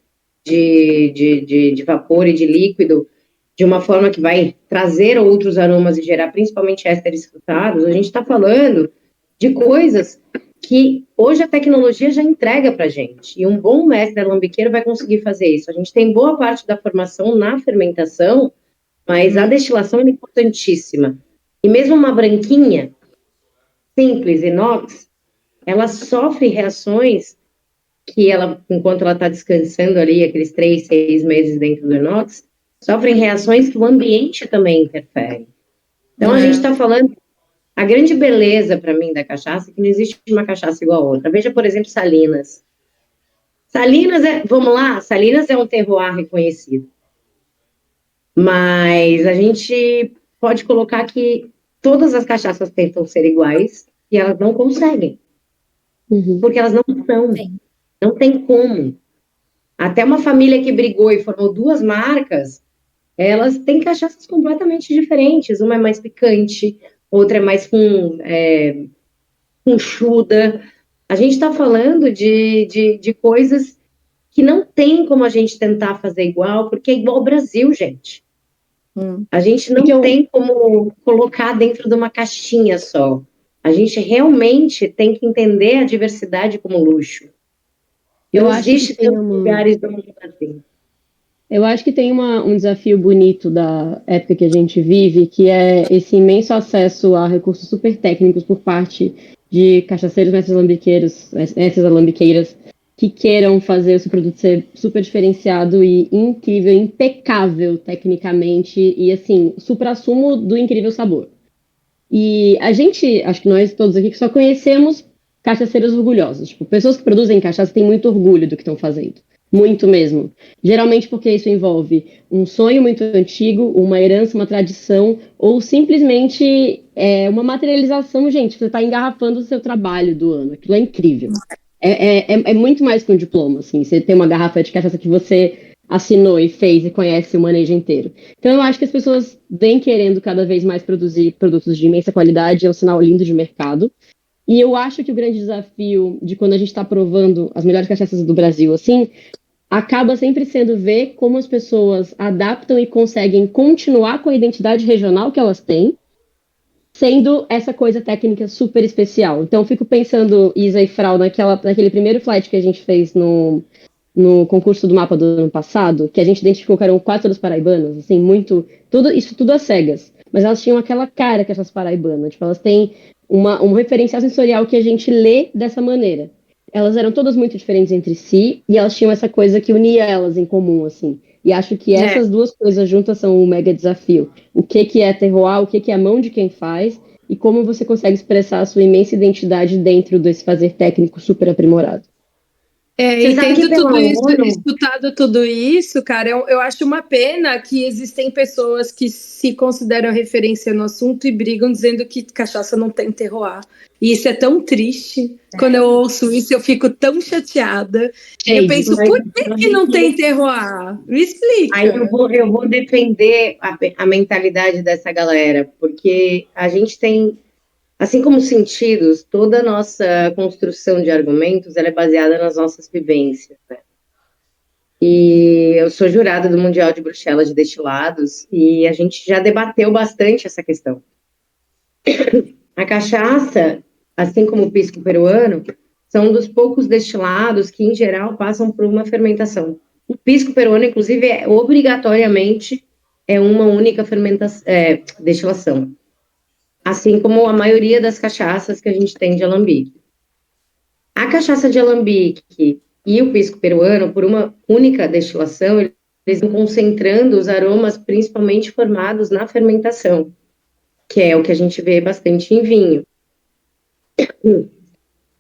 de vapor e de líquido de uma forma que vai trazer outros aromas e gerar principalmente ésteres frutados. A gente está falando de coisas que hoje a tecnologia já entrega para a gente, e um bom mestre alambiqueiro vai conseguir fazer isso. A gente tem boa parte da formação na fermentação, mas a destilação é importantíssima. E mesmo uma branquinha, simples, inox, ela sofre reações que ela, enquanto ela está descansando ali, aqueles 3, 6 meses dentro do inox, sofrem reações que o ambiente também interfere. Então, a gente está falando, a grande beleza para mim da cachaça é que não existe uma cachaça igual a outra. Veja, por exemplo, Salinas. Salinas Salinas é um terroir reconhecido. Mas a gente pode colocar que todas as cachaças tentam ser iguais e elas não conseguem. Porque elas não são. Não tem como. Até uma família que brigou e formou 2 marcas, elas têm cachaças completamente diferentes. Uma é mais picante, outra é mais conchuda. A gente está falando de coisas que não tem como a gente tentar fazer igual, porque é igual ao Brasil, gente. A gente não tem como colocar dentro de uma caixinha só. A gente realmente tem que entender a diversidade como luxo. Não existe tantos lugares do mundo assim. Eu acho que tem um desafio bonito da época que a gente vive, que é esse imenso acesso a recursos super técnicos por parte de cachaceiros, mestres alambiqueiras, que queiram fazer o seu produto ser super diferenciado e incrível, impecável tecnicamente, e assim, suprassumo do incrível sabor. E a gente, acho que nós todos aqui, que só conhecemos cachaceiros orgulhosos. Tipo, pessoas que produzem cachaça têm muito orgulho do que estão fazendo. Muito mesmo. Geralmente porque isso envolve um sonho muito antigo, uma herança, uma tradição, ou simplesmente uma materialização, gente. Você está engarrafando o seu trabalho do ano. Aquilo é incrível. É muito mais que um diploma, assim. Você tem uma garrafa de cachaça que você assinou e fez e conhece o manejo inteiro. Então eu acho que as pessoas vêm querendo cada vez mais produzir produtos de imensa qualidade, é um sinal lindo de mercado. E eu acho que o grande desafio de quando a gente está provando as melhores cachaças do Brasil, assim, acaba sempre sendo ver como as pessoas adaptam e conseguem continuar com a identidade regional que elas têm, sendo essa coisa técnica super especial. Então, eu fico pensando, Isa e Frau, naquele primeiro flight que a gente fez no concurso do mapa do ano passado, que a gente identificou que eram 4 das paraibanas, assim, isso tudo às cegas. Mas elas tinham aquela cara que essas paraibanas, tipo, elas têm um referencial sensorial que a gente lê dessa maneira. Elas eram todas muito diferentes entre si, e elas tinham essa coisa que unia elas em comum, assim. E acho que essas duas coisas juntas são um mega desafio. O que é terroir, o que é a mão de quem faz, e como você consegue expressar a sua imensa identidade dentro desse fazer técnico super aprimorado. E tendo tudo isso, escutado tudo isso, cara, eu acho uma pena que existem pessoas que se consideram referência no assunto e brigam dizendo que cachaça não tem terroir. E isso é tão triste. Quando eu ouço isso, eu fico tão chateada. Eu penso, por que não tem terroir? Me explica. Aí eu vou defender a mentalidade dessa galera, porque a gente tem... Assim como sentidos, toda a nossa construção de argumentos ela é baseada nas nossas vivências, né? E eu sou jurada do Mundial de Bruxelas de Destilados e a gente já debateu bastante essa questão. A cachaça, assim como o pisco peruano, são um dos poucos destilados que, em geral, passam por uma fermentação. O pisco peruano, inclusive, obrigatoriamente é uma única destilação. assim como a maioria das cachaças que a gente tem de alambique. A cachaça de alambique e o pisco peruano, por uma única destilação, eles vão concentrando os aromas principalmente formados na fermentação, que é o que a gente vê bastante em vinho.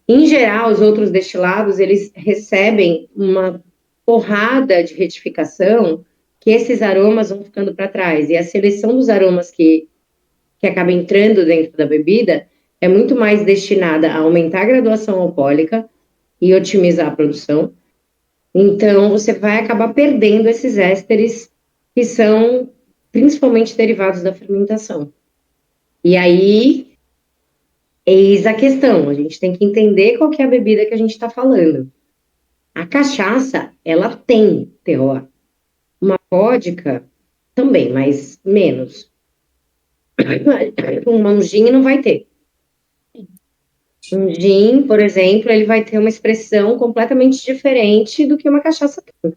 Em geral, os outros destilados, eles recebem uma porrada de retificação que esses aromas vão ficando para trás. E a seleção dos aromas que acaba entrando dentro da bebida é muito mais destinada a aumentar a graduação alcoólica e otimizar a produção. Então, você vai acabar perdendo esses ésteres que são principalmente derivados da fermentação. E aí, eis a questão. A gente tem que entender qual que é a bebida que a gente está falando. A cachaça, ela tem terroir. Uma vodka também, mas menos. Um gin não vai ter. Um gin, por exemplo, ele vai ter uma expressão completamente diferente do que uma cachaça tem.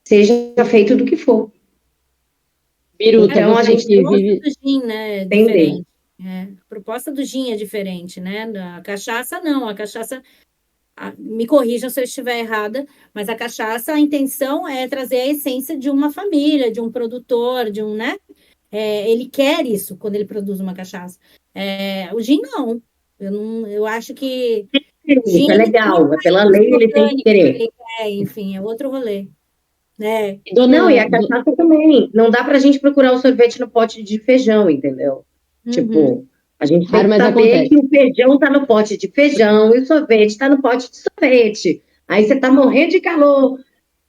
Seja feito do que for. Biruta, Então, a gente A proposta vive... do gin, né, é Entender. diferente. A proposta do gin é diferente, né? A cachaça, não. A cachaça, me corrijam se eu estiver errada, mas a cachaça, a intenção é trazer a essência de uma família, de um produtor, de um, né? Ele quer isso quando ele produz uma cachaça. O gin, não. Eu acho que o gin Isso é legal. Pela lei, ele tem que querer. enfim, é outro rolê. Né? Não, e a cachaça também. Não dá pra gente procurar o sorvete no pote de feijão, entendeu? Tipo, a gente tem que saber que o feijão tá no pote de feijão e o sorvete tá no pote de sorvete. Aí você tá morrendo de calor.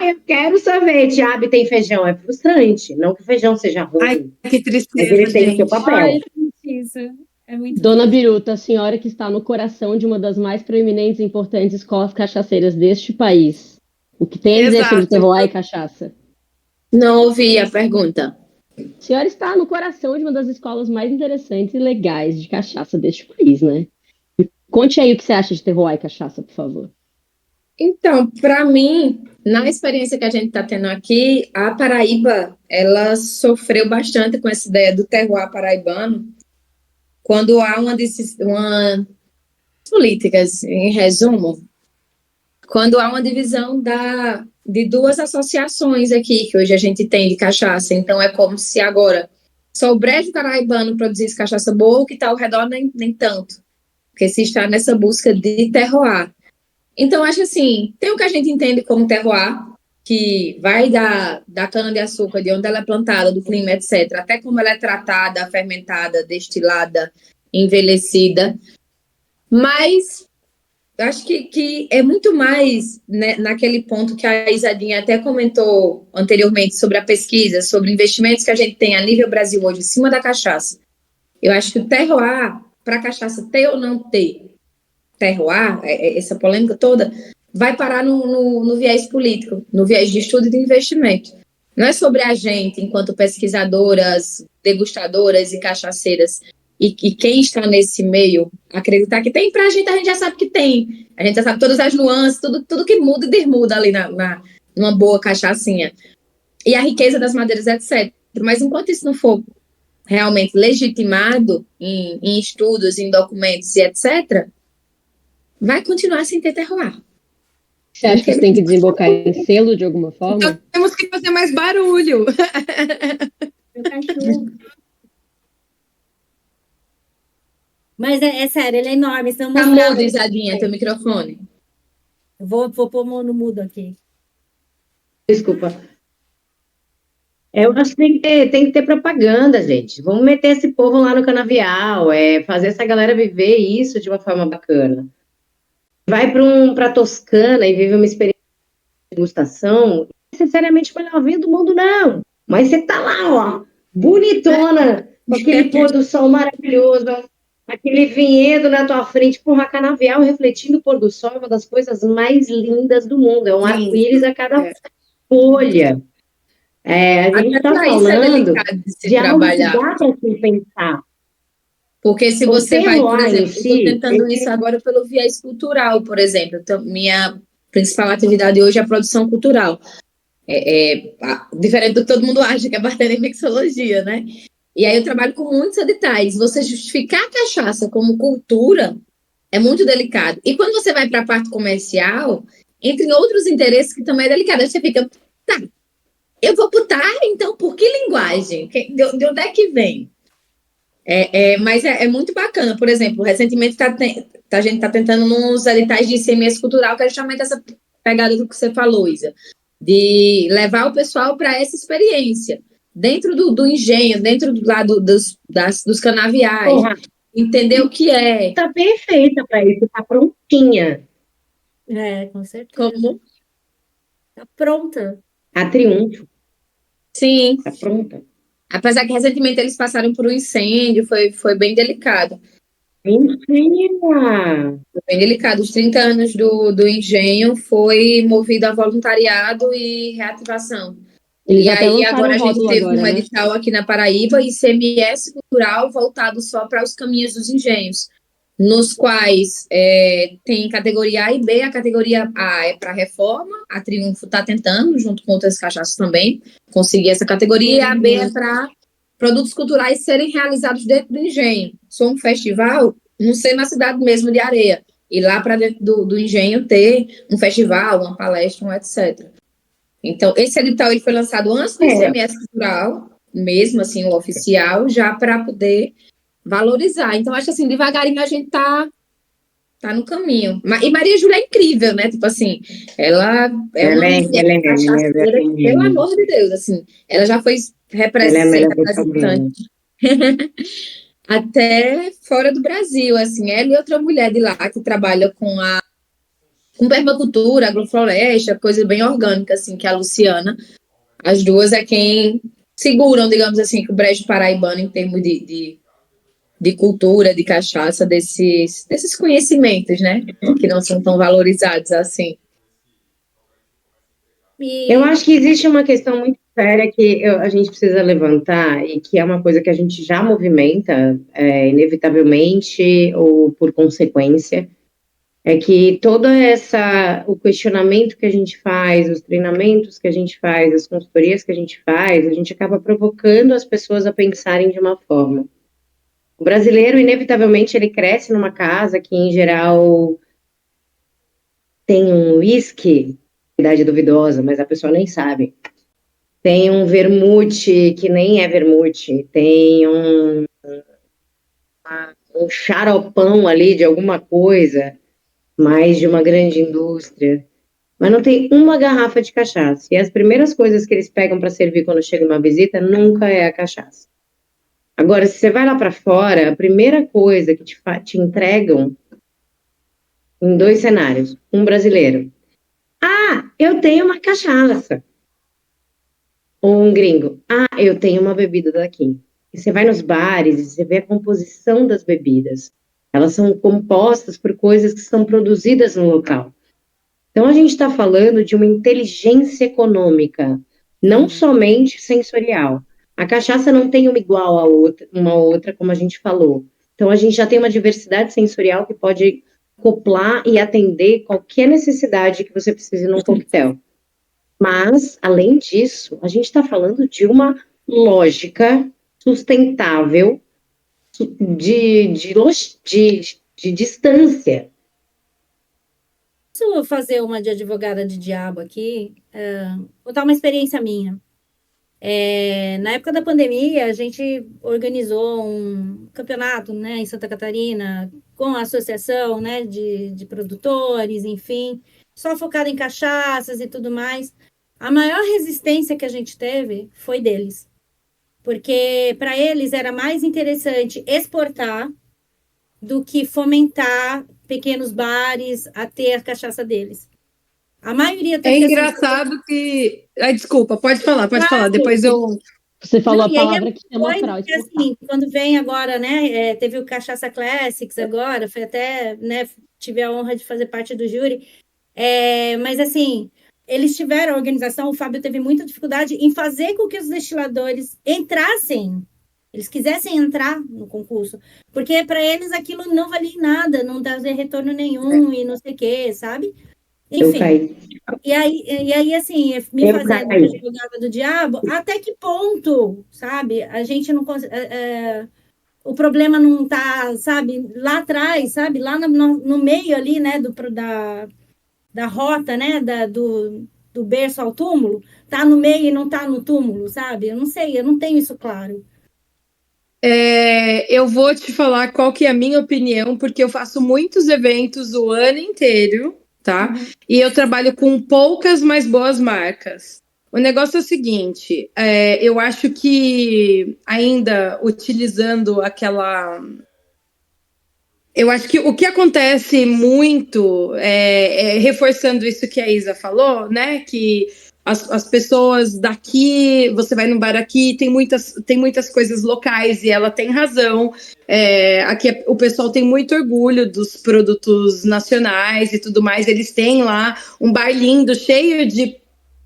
Eu quero sorvete. Tem feijão. É frustrante. Não que o feijão seja ruim. Ai, que tristeza, mas ele tem o seu papel. Ai, isso. É muito Dona Biruta, a senhora que está no coração de uma das mais proeminentes e importantes escolas cachaceiras deste país. O que tem a dizer sobre terroir e cachaça? Não ouvi a pergunta. A senhora está no coração de uma das escolas mais interessantes e legais de cachaça deste país, né? Conte aí o que você acha de terroir e cachaça, por favor. Então, para mim, na experiência que a gente está tendo aqui, a Paraíba, ela sofreu bastante com essa ideia do terroir paraibano, quando há uma políticas, em resumo, quando há uma divisão de duas associações aqui, que hoje a gente tem de cachaça. Então, é como se agora só o brejo paraibano produzisse cachaça boa, o que está ao redor nem tanto, porque se está nessa busca de terroir. Então, acho assim, tem o que a gente entende como terroir, que vai da cana-de-açúcar, de onde ela é plantada, do clima, etc., até como ela é tratada, fermentada, destilada, envelhecida. Mas acho que é muito mais, né, naquele ponto que a Isadinha até comentou anteriormente sobre a pesquisa, sobre investimentos que a gente tem a nível Brasil hoje em cima da cachaça. Eu acho que o terroir, para a cachaça ter ou não ter terroir, essa polêmica toda, vai parar no viés político, no viés de estudo e de investimento. Não é sobre a gente, enquanto pesquisadoras, degustadoras e cachaceiras, e quem está nesse meio acreditar que tem, para a gente já sabe que tem. A gente já sabe todas as nuances, tudo que muda e desmuda ali numa boa cachaçinha. E a riqueza das madeiras, etc. Mas enquanto isso não for realmente legitimado em estudos, em documentos e etc., vai continuar sem ter terroir. Você acha que isso tem que desembocar em selo de alguma forma? Então temos que fazer mais barulho. Meu cachorro. Mas é sério, ele é enorme. Senão Tá mudo, Isadinha, teu microfone. Vou pôr no mudo aqui. Desculpa. Eu acho que tem que ter propaganda, gente. Vamos meter esse povo lá no canavial, fazer essa galera viver isso de uma forma bacana. Vai para Toscana e vive uma experiência de degustação, não é necessariamente o melhor vinho do mundo, não. Mas você tá lá, ó, bonitona, com aquele pôr do sol maravilhoso, aquele vinhedo na tua frente, porra, canavial refletindo o pôr do sol, é uma das coisas mais lindas do mundo. É um arco-íris a cada folha. A gente está falando de algo que dá para se pensar. Porque se você vai, por exemplo, eu estou tentando isso agora pelo viés cultural, por exemplo. Então, minha principal atividade hoje é a produção cultural. Diferente do que todo mundo acha, que é bartender e mixologia, né? E aí eu trabalho com muitos editais. Você justificar a cachaça como cultura é muito delicado. E quando você vai para a parte comercial, entra em outros interesses que também é delicado. Aí você fica, tá, eu vou botar, então, por que linguagem? De onde é que vem? Mas é muito bacana. Por exemplo, recentemente a gente está tentando nos editais de ICMS cultural, que é justamente essa pegada do que você falou, Isa, de levar o pessoal para essa experiência. Dentro do engenho, dentro dos canaviais, Porra, entender o que é. tá perfeita para isso, tá prontinha. Com certeza. Como? Tá pronta. A Triunfo, Sim. tá pronta. Apesar que recentemente eles passaram por um incêndio, foi bem delicado. Mentira! Foi bem delicado. Os 30 anos do engenho foi movido a voluntariado e reativação. Eles E até aí lançaram agora a o gente rótulo teve agora, um né? edital aqui na Paraíba, ICMS cultural voltado só para os caminhos dos engenhos, nos quais tem categoria A e B. A categoria A é para reforma, a Triunfo está tentando, junto com outras cachaças também, conseguir essa categoria, e a B é para produtos culturais serem realizados dentro do engenho. Sou um festival, não sei, na cidade mesmo de Areia, e lá para dentro do engenho ter um festival, uma palestra, um etc. Então, esse edital ele foi lançado antes do ICMS cultural, mesmo assim, o oficial, já para poder valorizar. Então, acho assim, devagarinho a gente tá no caminho. E Maria Júlia é incrível, né? Tipo assim, ela é uma mulher cachaceira, pelo amor de Deus, assim, ela já foi Ela é a melhor pessoa do mundo. representante até fora do Brasil, assim, ela e outra mulher de lá que trabalha com permacultura, agrofloresta, coisa bem orgânica, assim, que é a Luciana. As duas é quem seguram, digamos assim, que o brejo paraibano em termos de cultura, de cachaça, desses conhecimentos, né? Que não são tão valorizados assim. Eu acho que existe uma questão muito séria que a gente precisa levantar e que é uma coisa que a gente já movimenta, inevitavelmente ou por consequência, é que o questionamento que a gente faz, os treinamentos que a gente faz, as consultorias que a gente faz, a gente acaba provocando as pessoas a pensarem de uma forma. O brasileiro, inevitavelmente, ele cresce numa casa que, em geral, tem um whisky, idade duvidosa, mas a pessoa nem sabe. Tem um vermute que nem é vermute, tem um xaropão ali de alguma coisa, mais de uma grande indústria, mas não tem uma garrafa de cachaça. E as primeiras coisas que eles pegam para servir quando chega uma visita nunca é a cachaça. Agora, se você vai lá para fora, a primeira coisa que te entregam em 2 cenários. Um brasileiro. Ah, eu tenho uma cachaça. Ou um gringo. Ah, eu tenho uma bebida daqui. E você vai nos bares e você vê a composição das bebidas. Elas são compostas por coisas que são produzidas no local. Então, a gente está falando de uma inteligência econômica, não somente sensorial. A cachaça não tem uma igual a outra, uma outra, como a gente falou. Então, a gente já tem uma diversidade sensorial que pode acoplar e atender qualquer necessidade que você precise num coquetel. Mas, além disso, a gente está falando de uma lógica sustentável de distância. Posso fazer uma de advogada de diabo aqui? Contar uma experiência minha. Na época da pandemia, a gente organizou um campeonato, né, em Santa Catarina, com a associação, né, de produtores, enfim, só focado em cachaças e tudo mais. A maior resistência que a gente teve foi deles, porque para eles era mais interessante exportar do que fomentar pequenos bares a ter a cachaça deles. A maioria É engraçado que... Ai, desculpa, pode falar. Depois eu... Você falou a palavra que chama fraude. Assim, quando vem agora, né, teve o Cachaça Classics agora, foi até, né, tive a honra de fazer parte do júri, mas assim, eles tiveram a organização, o Fábio teve muita dificuldade em fazer com que os destiladores entrassem, eles quisessem entrar no concurso, porque para eles aquilo não valia nada, não dava retorno nenhum e não sei o quê, sabe? Eu Enfim, caí. e aí, assim, me Eu fazendo caí. advogada do diabo, até que ponto, sabe? A gente não consegue. O problema não está, sabe, lá atrás, sabe, lá no meio ali, né, da rota, né, do berço ao túmulo, tá no meio e não tá no túmulo, sabe? Eu não sei, eu não tenho isso claro. Eu vou te falar qual que é a minha opinião, porque eu faço muitos eventos o ano inteiro, tá? Uhum. E eu trabalho com poucas, mas boas marcas. O negócio é o seguinte, eu acho que ainda utilizando eu acho que o que acontece muito, reforçando isso que a Isa falou, né? Que as pessoas daqui, você vai num bar aqui, tem muitas coisas locais, e ela tem razão. Aqui o pessoal tem muito orgulho dos produtos nacionais e tudo mais. Eles têm lá um bar lindo, cheio de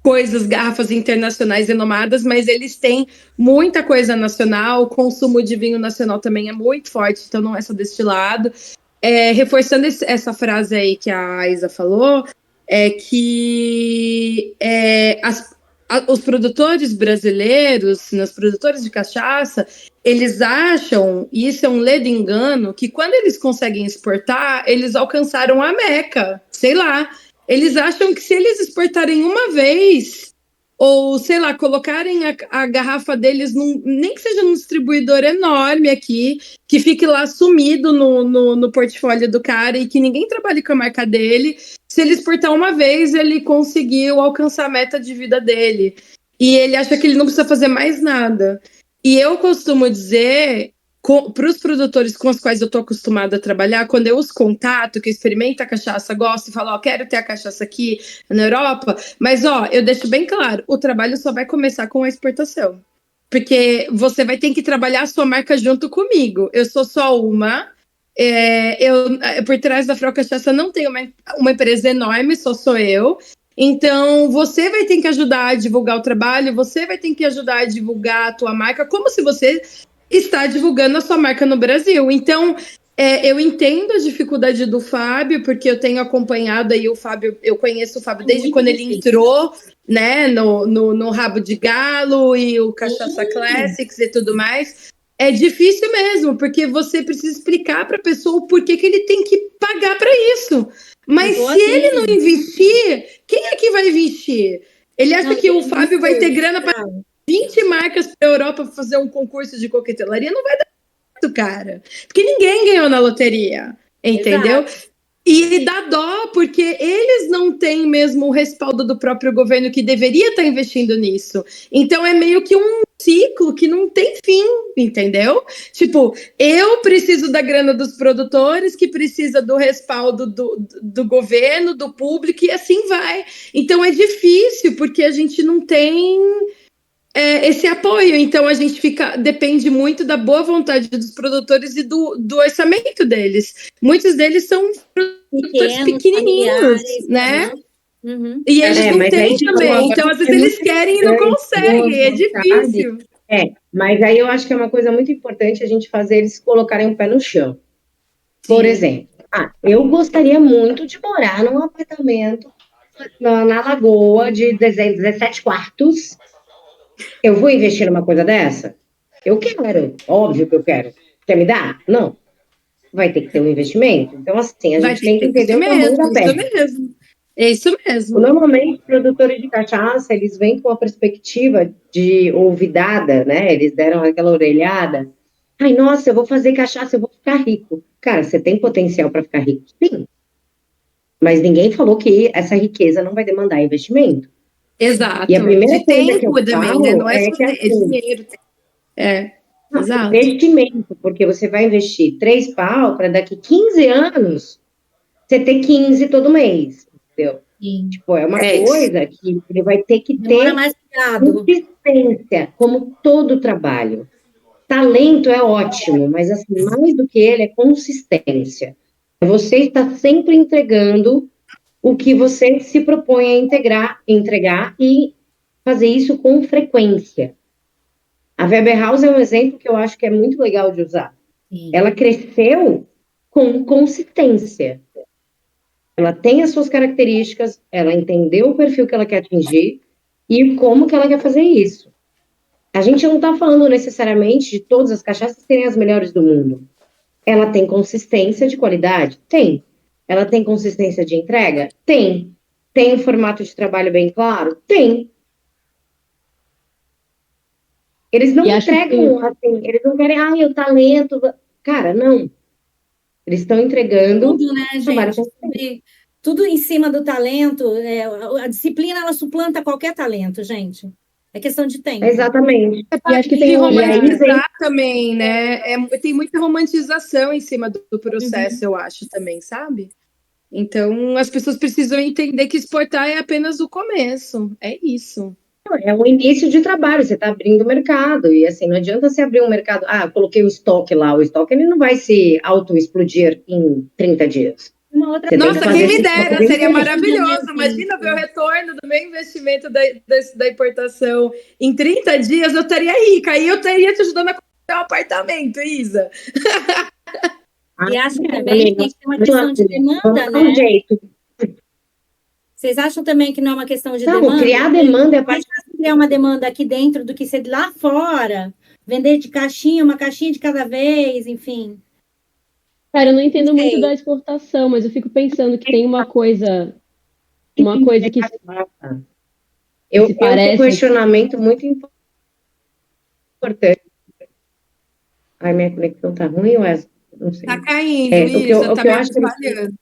coisas, garrafas internacionais renomadas, mas eles têm muita coisa nacional. O consumo de vinho nacional também é muito forte, então não é só deste lado. Reforçando essa frase aí que a Isa falou, é que os produtores brasileiros, os produtores de cachaça, eles acham, e isso é um ledo engano, que quando eles conseguem exportar, eles alcançaram a Meca, sei lá. Eles acham que se eles exportarem uma vez, ou, sei lá, colocarem a garrafa deles, nem que seja num distribuidor enorme aqui, que fique lá sumido no portfólio do cara e que ninguém trabalhe com a marca dele, se ele exportar uma vez, ele conseguiu alcançar a meta de vida dele. E ele acha que ele não precisa fazer mais nada. E eu costumo dizer para os produtores com os quais eu estou acostumada a trabalhar, quando eu os contato, que experimenta a cachaça, gosta e fala, ó, quero ter a cachaça aqui na Europa, mas ó, eu deixo bem claro, o trabalho só vai começar com a exportação. Porque você vai ter que trabalhar a sua marca junto comigo. Eu sou só uma. Por trás da Frau Cachaça não tem uma empresa enorme, sou eu. Então, você vai ter que ajudar a divulgar o trabalho, você vai ter que ajudar a divulgar a tua marca, como se você está divulgando a sua marca no Brasil. Então, eu entendo a dificuldade do Fábio, porque eu tenho acompanhado aí o Fábio, eu conheço o Fábio desde quando ele entrou, né, no Rabo de Galo e o Cachaça Classics e tudo mais. É difícil mesmo, porque você precisa explicar para a pessoa o porquê que ele tem que pagar para isso. Mas se ele não investir, quem é que vai investir? Ele acha que o Fábio vai ter grana para 20 marcas para a Europa fazer um concurso de coquetelaria? Não vai dar certo, cara. Porque ninguém ganhou na loteria, entendeu? Exato. E dá dó, porque eles não têm mesmo o respaldo do próprio governo que deveria estar investindo nisso. Então é meio que um ciclo que não tem fim, entendeu? Tipo, eu preciso da grana dos produtores, que precisa do respaldo do governo, do público, e assim vai. Então é difícil, porque a gente não tem esse apoio, então a gente depende muito da boa vontade dos produtores e do orçamento deles. Muitos deles são produtores pequenininhos, né? Uhum. E eles não têm também, então às vezes eles querem e não conseguem, é difícil. Mas aí eu acho que é uma coisa muito importante a gente fazer eles colocarem o pé no chão. Por exemplo, eu gostaria muito de morar num apartamento na Lagoa de 17 quartos. Eu vou investir numa coisa dessa? Eu quero, óbvio que eu quero. Quer me dar? Não. Vai ter que ter um investimento. Então, assim, a gente tem que entender o tamanho da peça. É isso mesmo. Normalmente, produtores de cachaça, eles vêm com a perspectiva de ouvidada, né? Eles deram aquela orelhada. Ai, nossa, eu vou fazer cachaça, eu vou ficar rico. Cara, você tem potencial para ficar rico? Sim. Mas ninguém falou que essa riqueza não vai demandar investimento. Exato. E a primeira coisa que eu falo né? Não é que assim, dinheiro. Exato. Investimento, porque você vai investir 3 pau para daqui 15 anos você ter 15 todo mês, entendeu? Sim. Tipo, é uma coisa que ele vai ter que ter consistência, como todo trabalho. Talento é ótimo, mas assim, mais do que ele é consistência. Você está sempre entregando o que você se propõe a entregar e fazer isso com frequência. A Weber House é um exemplo que eu acho que é muito legal de usar. Sim. Ela cresceu com consistência. Ela tem as suas características, ela entendeu o perfil que ela quer atingir e como que ela quer fazer isso. A gente não está falando necessariamente de todas as cachaças serem as melhores do mundo. Ela tem consistência de qualidade? Tem. Ela tem consistência de entrega? Tem. Tem um formato de trabalho bem claro? Tem. Eles não entregam, assim, eles não querem, o talento. Cara, não. Eles estão entregando. Tudo, né, gente? Tudo em cima do talento. A disciplina, ela suplanta qualquer talento, gente. É questão de tempo. Exatamente. E acho que tem romantizar também, né? Tem muita romantização em cima do processo, eu acho também, sabe? Então, as pessoas precisam entender que exportar é apenas o começo. É isso. É um início de trabalho, você está abrindo o mercado. E assim, não adianta você abrir um mercado. Eu coloquei o estoque lá. O estoque ele não vai se auto-explodir em 30 dias. Nossa, quem me dera, seria maravilhoso. Imagina ver o retorno do meu investimento da importação em 30 dias, eu estaria rica. Aí eu estaria te ajudando a comprar um apartamento, Isa. E acho que também tem uma questão de demanda, né? Vocês acham também que não é uma questão de demanda? Criar demanda é mais fácil criar uma demanda aqui dentro do que ser lá fora, vender de caixinha, uma caixinha de cada vez, enfim. Cara, eu não entendo muito da exportação, mas eu fico pensando que tem uma coisa que eu parece um questionamento muito importante. Ai, minha conexão tá ruim, Wes? Não sei. Tá caindo, Isa, tá me atrapalhando.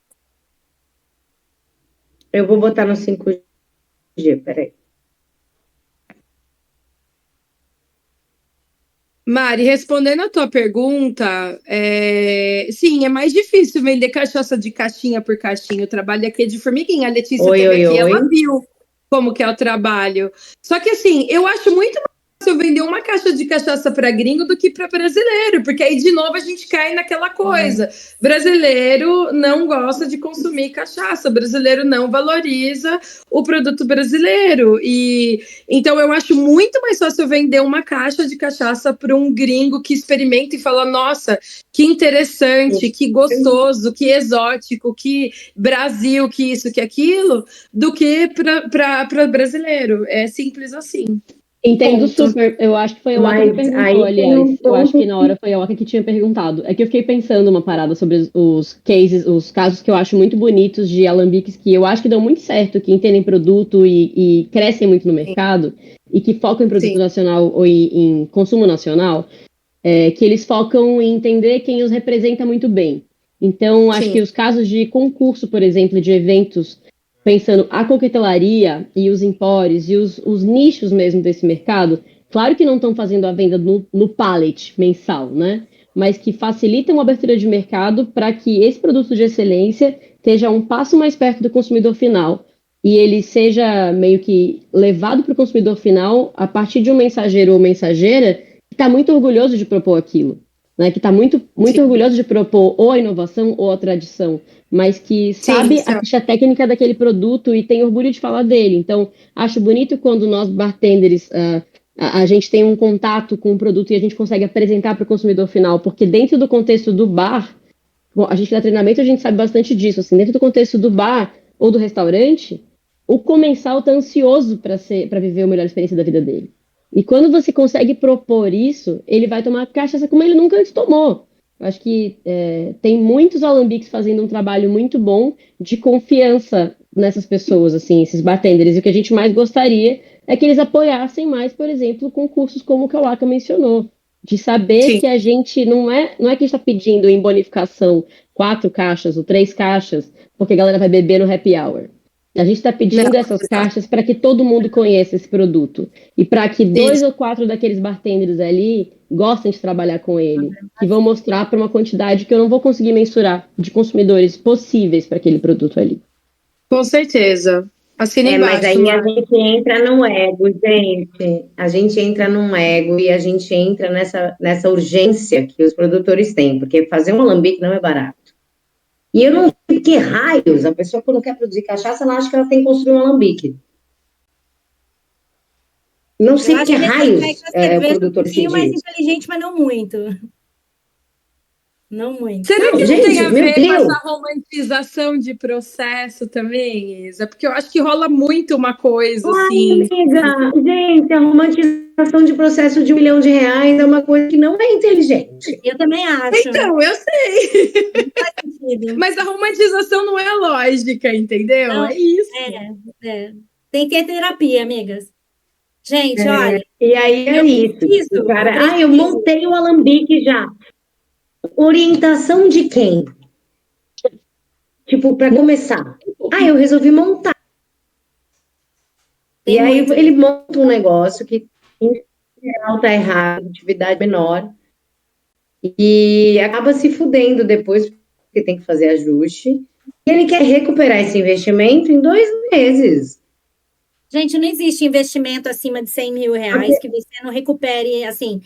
Eu vou botar no 5G, peraí. Mari, respondendo a tua pergunta, sim, é mais difícil vender cachaça de caixinha por caixinha. O trabalho aqui é de formiguinha. A Letícia teve aqui, ela viu como que é o trabalho. Só que assim, eu acho muito mais fácil vender uma caixa de cachaça para gringo do que para brasileiro, porque aí de novo a gente cai naquela coisa. Brasileiro não gosta de consumir cachaça, brasileiro não valoriza o produto brasileiro. E então eu acho muito mais fácil vender uma caixa de cachaça para um gringo que experimenta e fala: nossa, que interessante, que gostoso, que exótico, que Brasil, que isso, que aquilo, do que para brasileiro. É simples assim. Entendo super. Eu acho que foi a Waka que perguntou, aliás. Eu acho que na hora foi a Waka que tinha perguntado. É que eu fiquei pensando uma parada sobre os casos que eu acho muito bonitos de alambiques que eu acho que dão muito certo, que entendem produto e crescem muito no mercado e que focam em produto nacional ou em consumo nacional, que eles focam em entender quem os representa muito bem. Então, acho que os casos de concurso, por exemplo, de eventos pensando a coquetelaria e os empórios e os nichos mesmo desse mercado, claro que não estão fazendo a venda no pallet mensal, né? Mas que facilitam a abertura de mercado para que esse produto de excelência esteja um passo mais perto do consumidor final e ele seja meio que levado para o consumidor final a partir de um mensageiro ou mensageira que está muito orgulhoso de propor aquilo, né? Que está muito orgulhoso de propor ou a inovação ou a tradição, mas que sabe a ficha técnica daquele produto e tem orgulho de falar dele. Então, acho bonito quando nós, bartenders, a gente tem um contato com o produto e a gente consegue apresentar para o consumidor final, porque dentro do contexto do bar, bom, a gente dá treinamento, a gente sabe bastante disso, assim, dentro do contexto do bar ou do restaurante, o comensal está ansioso para viver a melhor experiência da vida dele. E quando você consegue propor isso, ele vai tomar cachaça como ele nunca antes tomou. Eu acho que tem muitos alambiques fazendo um trabalho muito bom de confiança nessas pessoas, assim, esses bartenders. E o que a gente mais gostaria é que eles apoiassem mais, por exemplo, concursos como o que a Waka mencionou. De saber que a gente não é que a gente está pedindo em bonificação 4 caixas ou 3 caixas, porque a galera vai beber no happy hour. A gente está pedindo essas caixas para que todo mundo conheça esse produto. E para que 2 ou 4 daqueles bartenders ali gostem de trabalhar com ele. Que vão mostrar para uma quantidade que eu não vou conseguir mensurar de consumidores possíveis para aquele produto ali. Com certeza. Assina embaixo, mas aí a gente entra no ego, gente. A gente entra num ego e a gente entra nessa urgência que os produtores têm. Porque fazer um alambique não é barato. E eu não sei que raios, a pessoa quando quer produzir cachaça, ela acha que ela tem que construir um alambique. Não sei que raios o produtor decidir. mais inteligente, mas não muito. Não muito. Será que não gente, tem a meu ver com Deus. essa romantização de processo também, Isa? Porque eu acho que rola muito uma coisa assim. Amiga, gente, a romantização de processo de R$1 milhão é uma coisa que não é inteligente. Eu também acho. Então, eu sei. Faz sentido. Mas a romantização não é lógica, entendeu? Não, É isso. Tem que ter terapia, amigas. Gente, olha. E aí é eu isso. preciso, O cara, eu eu preciso. montei o alambique já. Orientação de quem? Tipo, para começar. Eu resolvi montar. Tem E aí muito. ele monta um negócio que em geral tá errado, atividade menor. E acaba se fudendo depois, porque tem que fazer ajuste. E ele quer recuperar esse investimento em 2 meses. Gente, não existe investimento acima de R$100 mil que você não recupere, assim,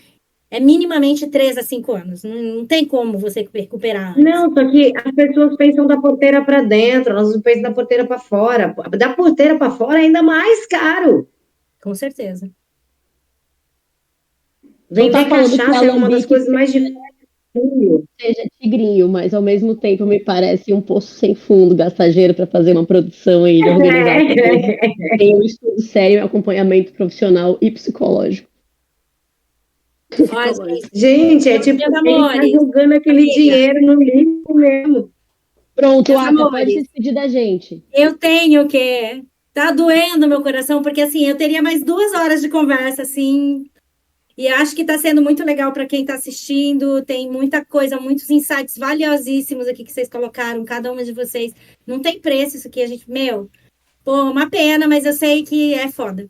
é minimamente 3 a 5 anos. Não tem como você recuperar antes. Não, só que as pessoas pensam da porteira para dentro, elas não pensam da porteira para fora. Da porteira para fora é ainda mais caro. Com certeza. Vender tá falando que cachaça é uma das alambique coisas mais difíceis do mundo. seja tigrinho, mas ao mesmo tempo me parece um poço sem fundo, gastar dinheiro para fazer uma produção aí de organização. Tem um estudo sério, acompanhamento profissional e psicológico. Olha, Gente, é tipo, meus ele tá amores, jogando aquele amiga. dinheiro no lixo mesmo. Pronto, Meus Ata, pode amores. se despedir da gente. Eu tenho que. Tá doendo meu coração, porque assim, eu teria mais 2 horas de conversa, assim. E acho que está sendo muito legal para quem está assistindo. Tem muita coisa, muitos insights valiosíssimos aqui que vocês colocaram, cada uma de vocês. Não tem preço isso aqui, a gente, uma pena, mas eu sei que é foda.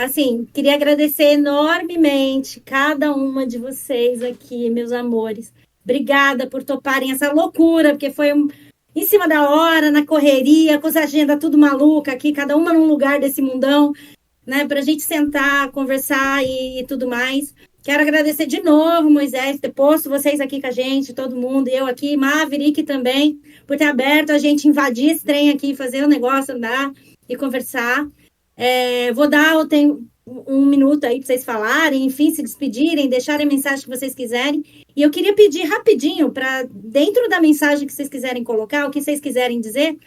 Assim, queria agradecer enormemente cada uma de vocês aqui, meus amores. Obrigada por toparem essa loucura, porque foi em cima da hora, na correria, com as agendas tudo maluca aqui, cada uma num lugar desse mundão, né? Para a gente sentar, conversar e tudo mais. Quero agradecer de novo, Moisés, ter posto vocês aqui com a gente, todo mundo, eu aqui, Maverick também, por ter aberto a gente invadir esse trem aqui, fazer o negócio andar e conversar. Eu tenho 1 minuto aí para vocês falarem, enfim, se despedirem, deixarem a mensagem que vocês quiserem. E eu queria pedir rapidinho, para dentro da mensagem que vocês quiserem colocar, o que vocês quiserem dizer,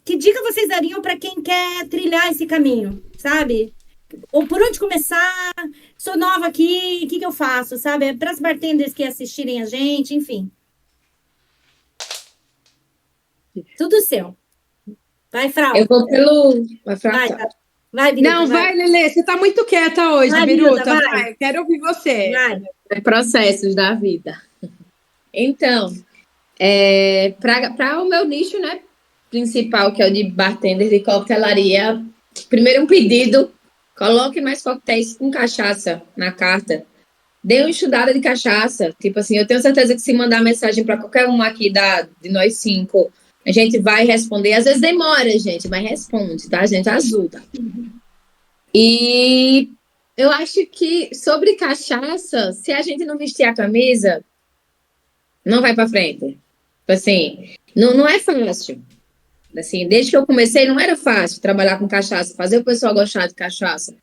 que dica vocês dariam para quem quer trilhar esse caminho, sabe? Ou por onde começar? Sou nova aqui, o que eu faço, sabe? Para as bartenders que assistirem a gente, enfim. Tudo seu. Vai, Frau. Eu vou pelo. Vai, Frau. Vai, Biruta, Não, vai, Lelê, você tá muito quieta hoje, Vai, Biruta, Biruta, vai. Quero ouvir você. Vai. Processos da vida. Então, para o meu nicho, né, principal, que é o de bartender de coquetelaria, primeiro um pedido, coloque mais coquetéis com cachaça na carta. Dê uma estudada de cachaça. Tipo assim, eu tenho certeza que se mandar mensagem para qualquer um aqui de nós 5, a gente vai responder. Às vezes demora, gente, mas responde, tá? A gente ajuda. E eu acho que sobre cachaça, se a gente não vestir a camisa, não vai para frente. Tipo assim, não é fácil. Assim, desde que eu comecei, não era fácil trabalhar com cachaça, fazer o pessoal gostar de cachaça.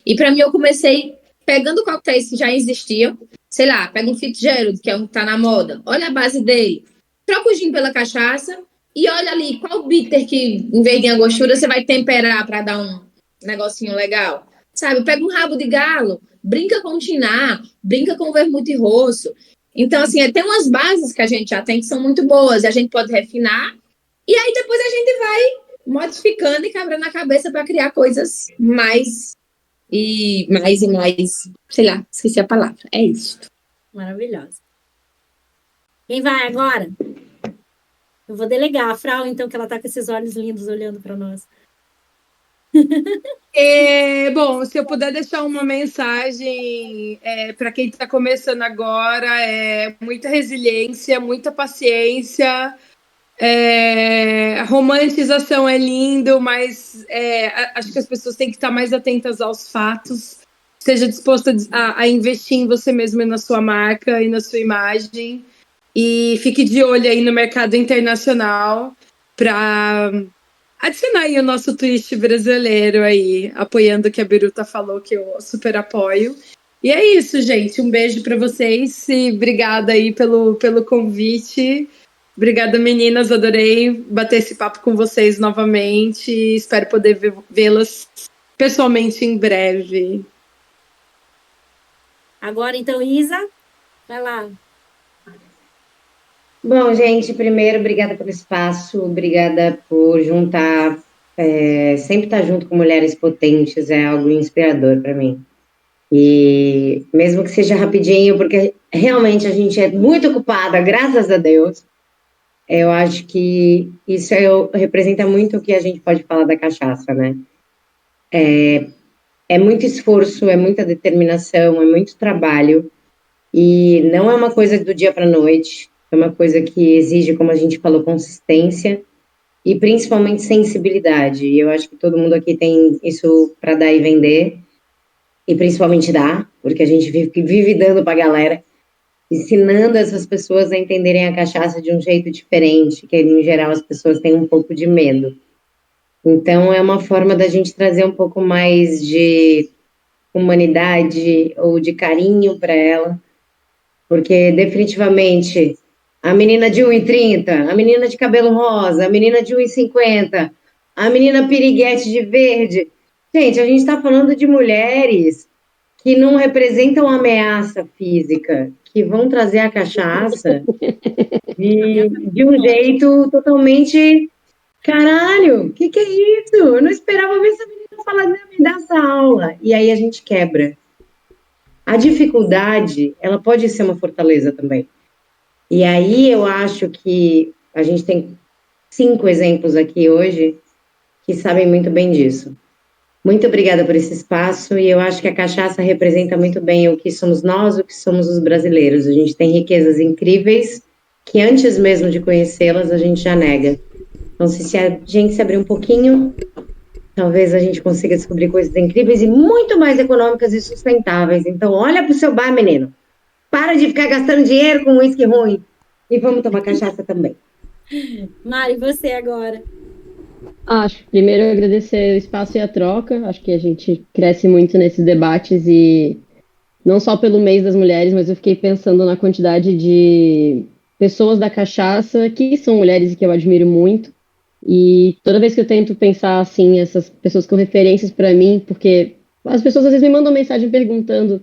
E para mim, eu comecei pegando coquetéis que já existiam. Sei lá, pega um Fitzgerald, que é um que tá na moda. Olha a base dele. Troca o gin pela cachaça e olha ali qual bitter que, em vez de angostura, você vai temperar para dar um negocinho legal. Sabe, pega um rabo de galo, brinca com o chiná, brinca com o vermute rosso. Então, assim, tem umas bases que a gente já tem que são muito boas. E a gente pode refinar. E aí, depois a gente vai modificando e quebrando a cabeça para criar coisas mais, sei lá, esqueci a palavra. É isso. Maravilhosa. Quem vai agora? Eu vou delegar a Frau, então, que ela tá com esses olhos lindos olhando para nós. Bom, se eu puder deixar uma mensagem para quem está começando agora, muita resiliência, muita paciência. A romantização é lindo, mas acho que as pessoas têm que estar mais atentas aos fatos. Seja disposta a investir em você mesmo e na sua marca e na sua imagem. E fique de olho aí no mercado internacional para adicionar aí o nosso twist brasileiro aí, apoiando o que a Biruta falou, que eu super apoio. E é isso, gente. Um beijo para vocês e obrigada aí pelo convite. Obrigada, meninas. Adorei bater esse papo com vocês novamente. Espero poder vê-las pessoalmente em breve. Agora, então, Isa, vai lá. Bom, gente, primeiro, obrigada pelo espaço, obrigada por juntar, sempre estar junto com mulheres potentes é algo inspirador para mim. E mesmo que seja rapidinho, porque realmente a gente é muito ocupada, graças a Deus, eu acho que isso representa muito o que a gente pode falar da cachaça, né? É muito esforço, é muita determinação, é muito trabalho, e não é uma coisa do dia para a noite, é uma coisa que exige, como a gente falou, consistência e principalmente sensibilidade. E eu acho que todo mundo aqui tem isso para dar e vender, e principalmente dá, porque a gente vive dando para a galera, ensinando essas pessoas a entenderem a cachaça de um jeito diferente, que em geral as pessoas têm um pouco de medo. Então é uma forma da gente trazer um pouco mais de humanidade ou de carinho para ela, porque definitivamente a menina de 1,30, a menina de cabelo rosa, a menina de 1,50, a menina piriguete de verde. Gente, a gente está falando de mulheres que não representam ameaça física, que vão trazer a cachaça de um jeito totalmente... Caralho, o que é isso? Eu não esperava ver essa menina falar, me dá essa aula. E aí a gente quebra. A dificuldade, ela pode ser uma fortaleza também. E aí eu acho que a gente tem 5 exemplos aqui hoje que sabem muito bem disso. Muito obrigada por esse espaço, e eu acho que a cachaça representa muito bem o que somos nós, o que somos os brasileiros. A gente tem riquezas incríveis que antes mesmo de conhecê-las a gente já nega. Então, se a gente se abrir um pouquinho, talvez a gente consiga descobrir coisas incríveis e muito mais econômicas e sustentáveis. Então, olha pro seu bar, menino. Para de ficar gastando dinheiro com uísque ruim. E vamos tomar cachaça também. Mari, você agora. Primeiro agradecer o espaço e a troca. Acho que a gente cresce muito nesses debates e não só pelo mês das mulheres, mas eu fiquei pensando na quantidade de pessoas da cachaça que são mulheres e que eu admiro muito. E toda vez que eu tento pensar assim, essas pessoas com referências para mim, porque as pessoas às vezes me mandam mensagem perguntando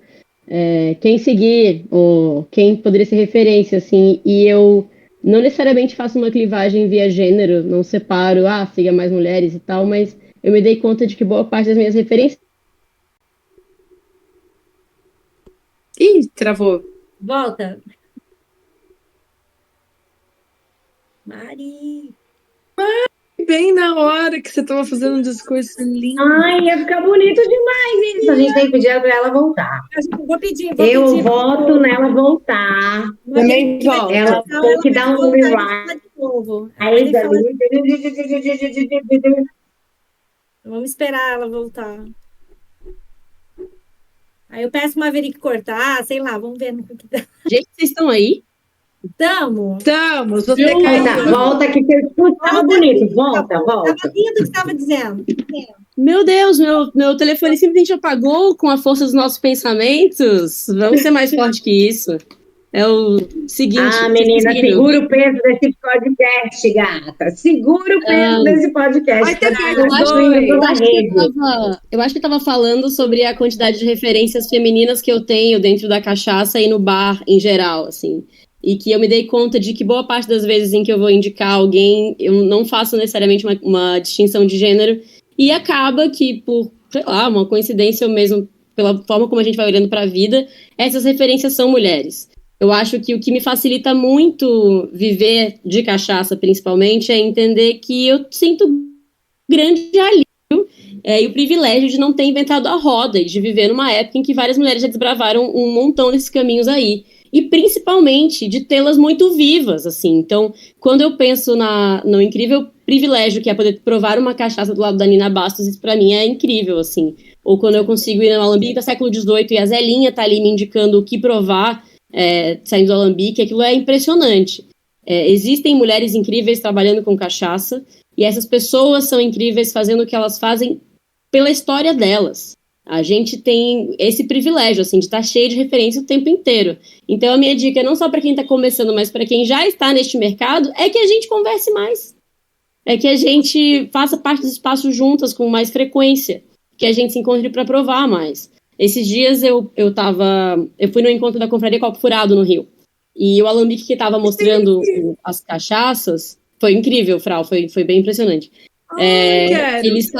quem seguir ou quem poderia ser referência, assim, e eu não necessariamente faço uma clivagem via gênero, não separo, siga mais mulheres e tal, mas eu me dei conta de que boa parte das minhas referências... Ih, travou. Volta. Mari. Bem na hora que você estava fazendo um discurso lindo. Ai, ia ficar bonito demais isso. A gente tem que pedir para ela voltar. Vou pedir. Eu voto nela voltar. Também volto. Ela tem que dar um rewind. Aí, vamos esperar ela voltar. Aí eu peço uma Maverick cortar, sei lá, vamos ver no que dá. Gente, vocês estão aí? Estamos. Você caiu. Volta que você estava bonito. Volta. Estava lindo o que estava dizendo. Meu Deus, meu telefone simplesmente apagou com a força dos nossos pensamentos. Vamos ser mais forte que isso. É o seguinte... menina, segura o peso desse podcast, gata. Segura o peso desse podcast. Vai ter Eu acho que eu estava falando sobre a quantidade de referências femininas que eu tenho dentro da cachaça e no bar em geral, assim. E que eu me dei conta de que boa parte das vezes em que eu vou indicar alguém, eu não faço necessariamente uma distinção de gênero, e acaba que, por, sei lá, uma coincidência ou mesmo pela forma como a gente vai olhando para a vida, essas referências são mulheres. Eu acho que o que me facilita muito viver de cachaça, principalmente, é entender que eu sinto grande alívio e o privilégio de não ter inventado a roda e de viver numa época em que várias mulheres já desbravaram um montão desses caminhos aí. E principalmente de tê-las muito vivas, assim. Então, quando eu penso no incrível privilégio que é poder provar uma cachaça do lado da Nina Bastos, isso pra mim é incrível, assim. Ou quando eu consigo ir no Alambique do século XVIII e a Zelinha tá ali me indicando o que provar saindo do Alambique, aquilo é impressionante. Existem mulheres incríveis trabalhando com cachaça, e essas pessoas são incríveis fazendo o que elas fazem pela história delas. A gente tem esse privilégio, assim, de estar cheio de referência o tempo inteiro. Então, a minha dica, não só para quem está começando, mas para quem já está neste mercado, é que a gente converse mais. É que a gente faça parte dos espaços juntas com mais frequência. Que a gente se encontre para provar mais. Esses dias eu fui no encontro da Confraria Copo Furado, no Rio. E o alambique que estava mostrando as cachaças foi incrível, Frau, foi bem impressionante. Eles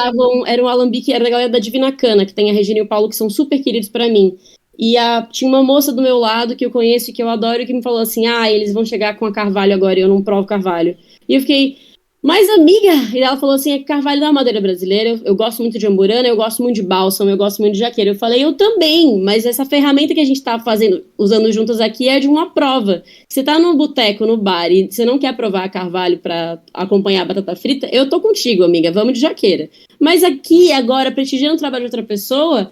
era um alambique, era da galera da Divina Cana, que tem a Regina e o Paulo, que são super queridos para mim. E tinha uma moça do meu lado que eu conheço e que eu adoro, que me falou assim, eles vão chegar com a Carvalho agora, e eu não provo Carvalho. E eu fiquei, mas amiga, e ela falou assim, é que Carvalho da madeira brasileira, eu gosto muito de amburana, eu gosto muito de bálsamo, eu gosto muito de jaqueira. Eu falei, eu também, mas essa ferramenta que a gente tá usando juntas aqui é de uma prova. Você tá no boteco, no bar, e você não quer provar Carvalho para acompanhar a batata frita, eu tô contigo, amiga, vamos de jaqueira. Mas aqui, agora, prestigiando o trabalho de outra pessoa,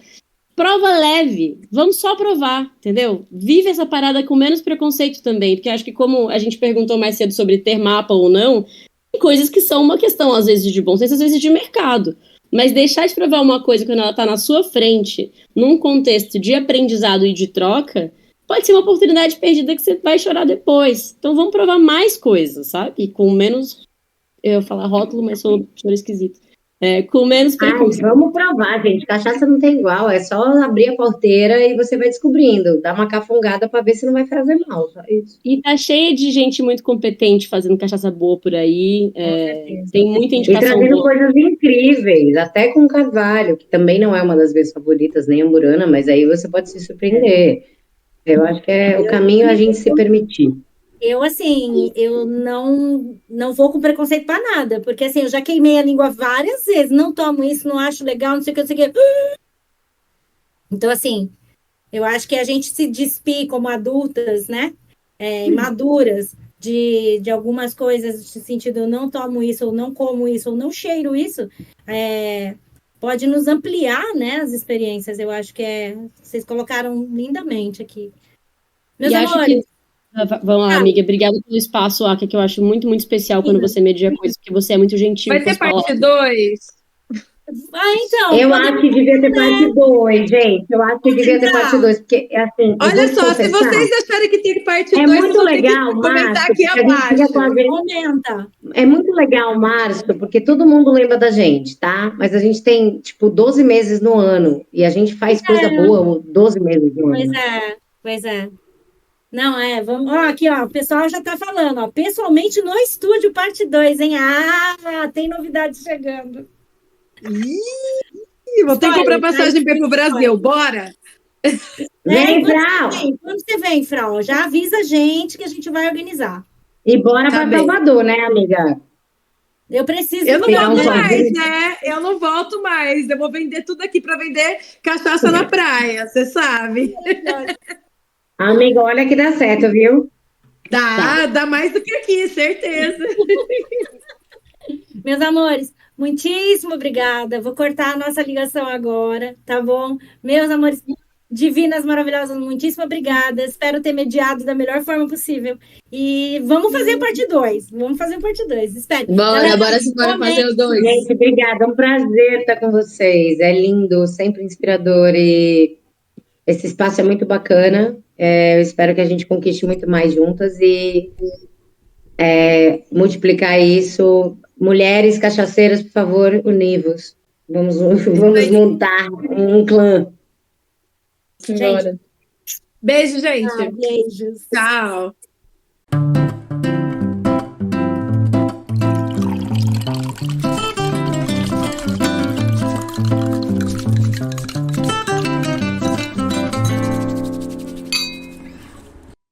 prova leve, vamos só provar, entendeu? Vive essa parada com menos preconceito também, porque acho que como a gente perguntou mais cedo sobre ter mapa ou não, tem coisas que são uma questão, às vezes, de bom senso, às vezes de mercado. Mas deixar de provar uma coisa quando ela está na sua frente, num contexto de aprendizado e de troca, pode ser uma oportunidade perdida que você vai chorar depois. Então vamos provar mais coisas, sabe? E com menos... Eu ia falar rótulo, mas sou esquisito. Com menos preconceito. Vamos provar, gente. Cachaça não tem igual. É só abrir a porteira e você vai descobrindo. Dá uma cafungada para ver se não vai fazer mal. Só isso. E tá cheia de gente muito competente fazendo cachaça boa por aí. Tem muita indicação e trazendo boa. coisas incríveis, até com Carvalho, que também não é uma das minhas favoritas, nem amburana, mas aí você pode se surpreender. Eu acho que o caminho é a gente se permitir. Eu não vou com preconceito para nada, porque assim, eu já queimei a língua várias vezes, não tomo isso, não acho legal, não sei o que, não sei o que. Então, assim, eu acho que a gente se despir como adultas, né, maduras, de algumas coisas, no sentido, eu não tomo isso, ou não como isso, ou não cheiro isso, pode nos ampliar, né, as experiências. Eu acho que vocês colocaram lindamente aqui. Meus amores. Vamos lá, amiga. Obrigada pelo espaço, Aka, que eu acho muito, muito especial quando você media coisas, porque você é muito gentil. Vai ter parte 2? Então. Eu acho que devia ter parte 2, gente. Eu acho que devia ter parte 2, porque, assim... Olha só, se vocês acharem que tem parte 2, muito legal, comentar aqui abaixo. Comenta. É muito legal março, porque todo mundo lembra da gente, tá? Mas a gente tem, 12 meses no ano, e a gente faz coisa boa 12 meses no ano. Pois é. Não, vamos... aqui, o pessoal já tá falando, pessoalmente no estúdio, parte 2, hein? Tem novidade chegando. Vou ter que comprar passagem para ir pro Brasil, bora! Vem, Frau! Quando você vem, Frau? Já avisa a gente que a gente vai organizar. E bora para Salvador, né, amiga? Eu preciso... Eu não volto mais, né? Eu não volto mais. Eu vou vender tudo aqui para vender cachaça na praia, você sabe. Amiga, olha que dá certo, viu? Dá mais do que aqui, certeza. Meus amores, muitíssimo obrigada. Vou cortar a nossa ligação agora, tá bom? Meus amores divinas, maravilhosas, muitíssimo obrigada. Espero ter mediado da melhor forma possível. E vamos fazer parte 2. Espero. Bora fazer o 2. Gente, obrigada. É um prazer estar com vocês. É lindo, sempre inspirador e esse espaço é muito bacana. Eu espero que a gente conquiste muito mais juntas e multiplicar isso. Mulheres cachaceiras, por favor, univos. Vamos montar um clã. Beijo, gente. Beijos. Tchau.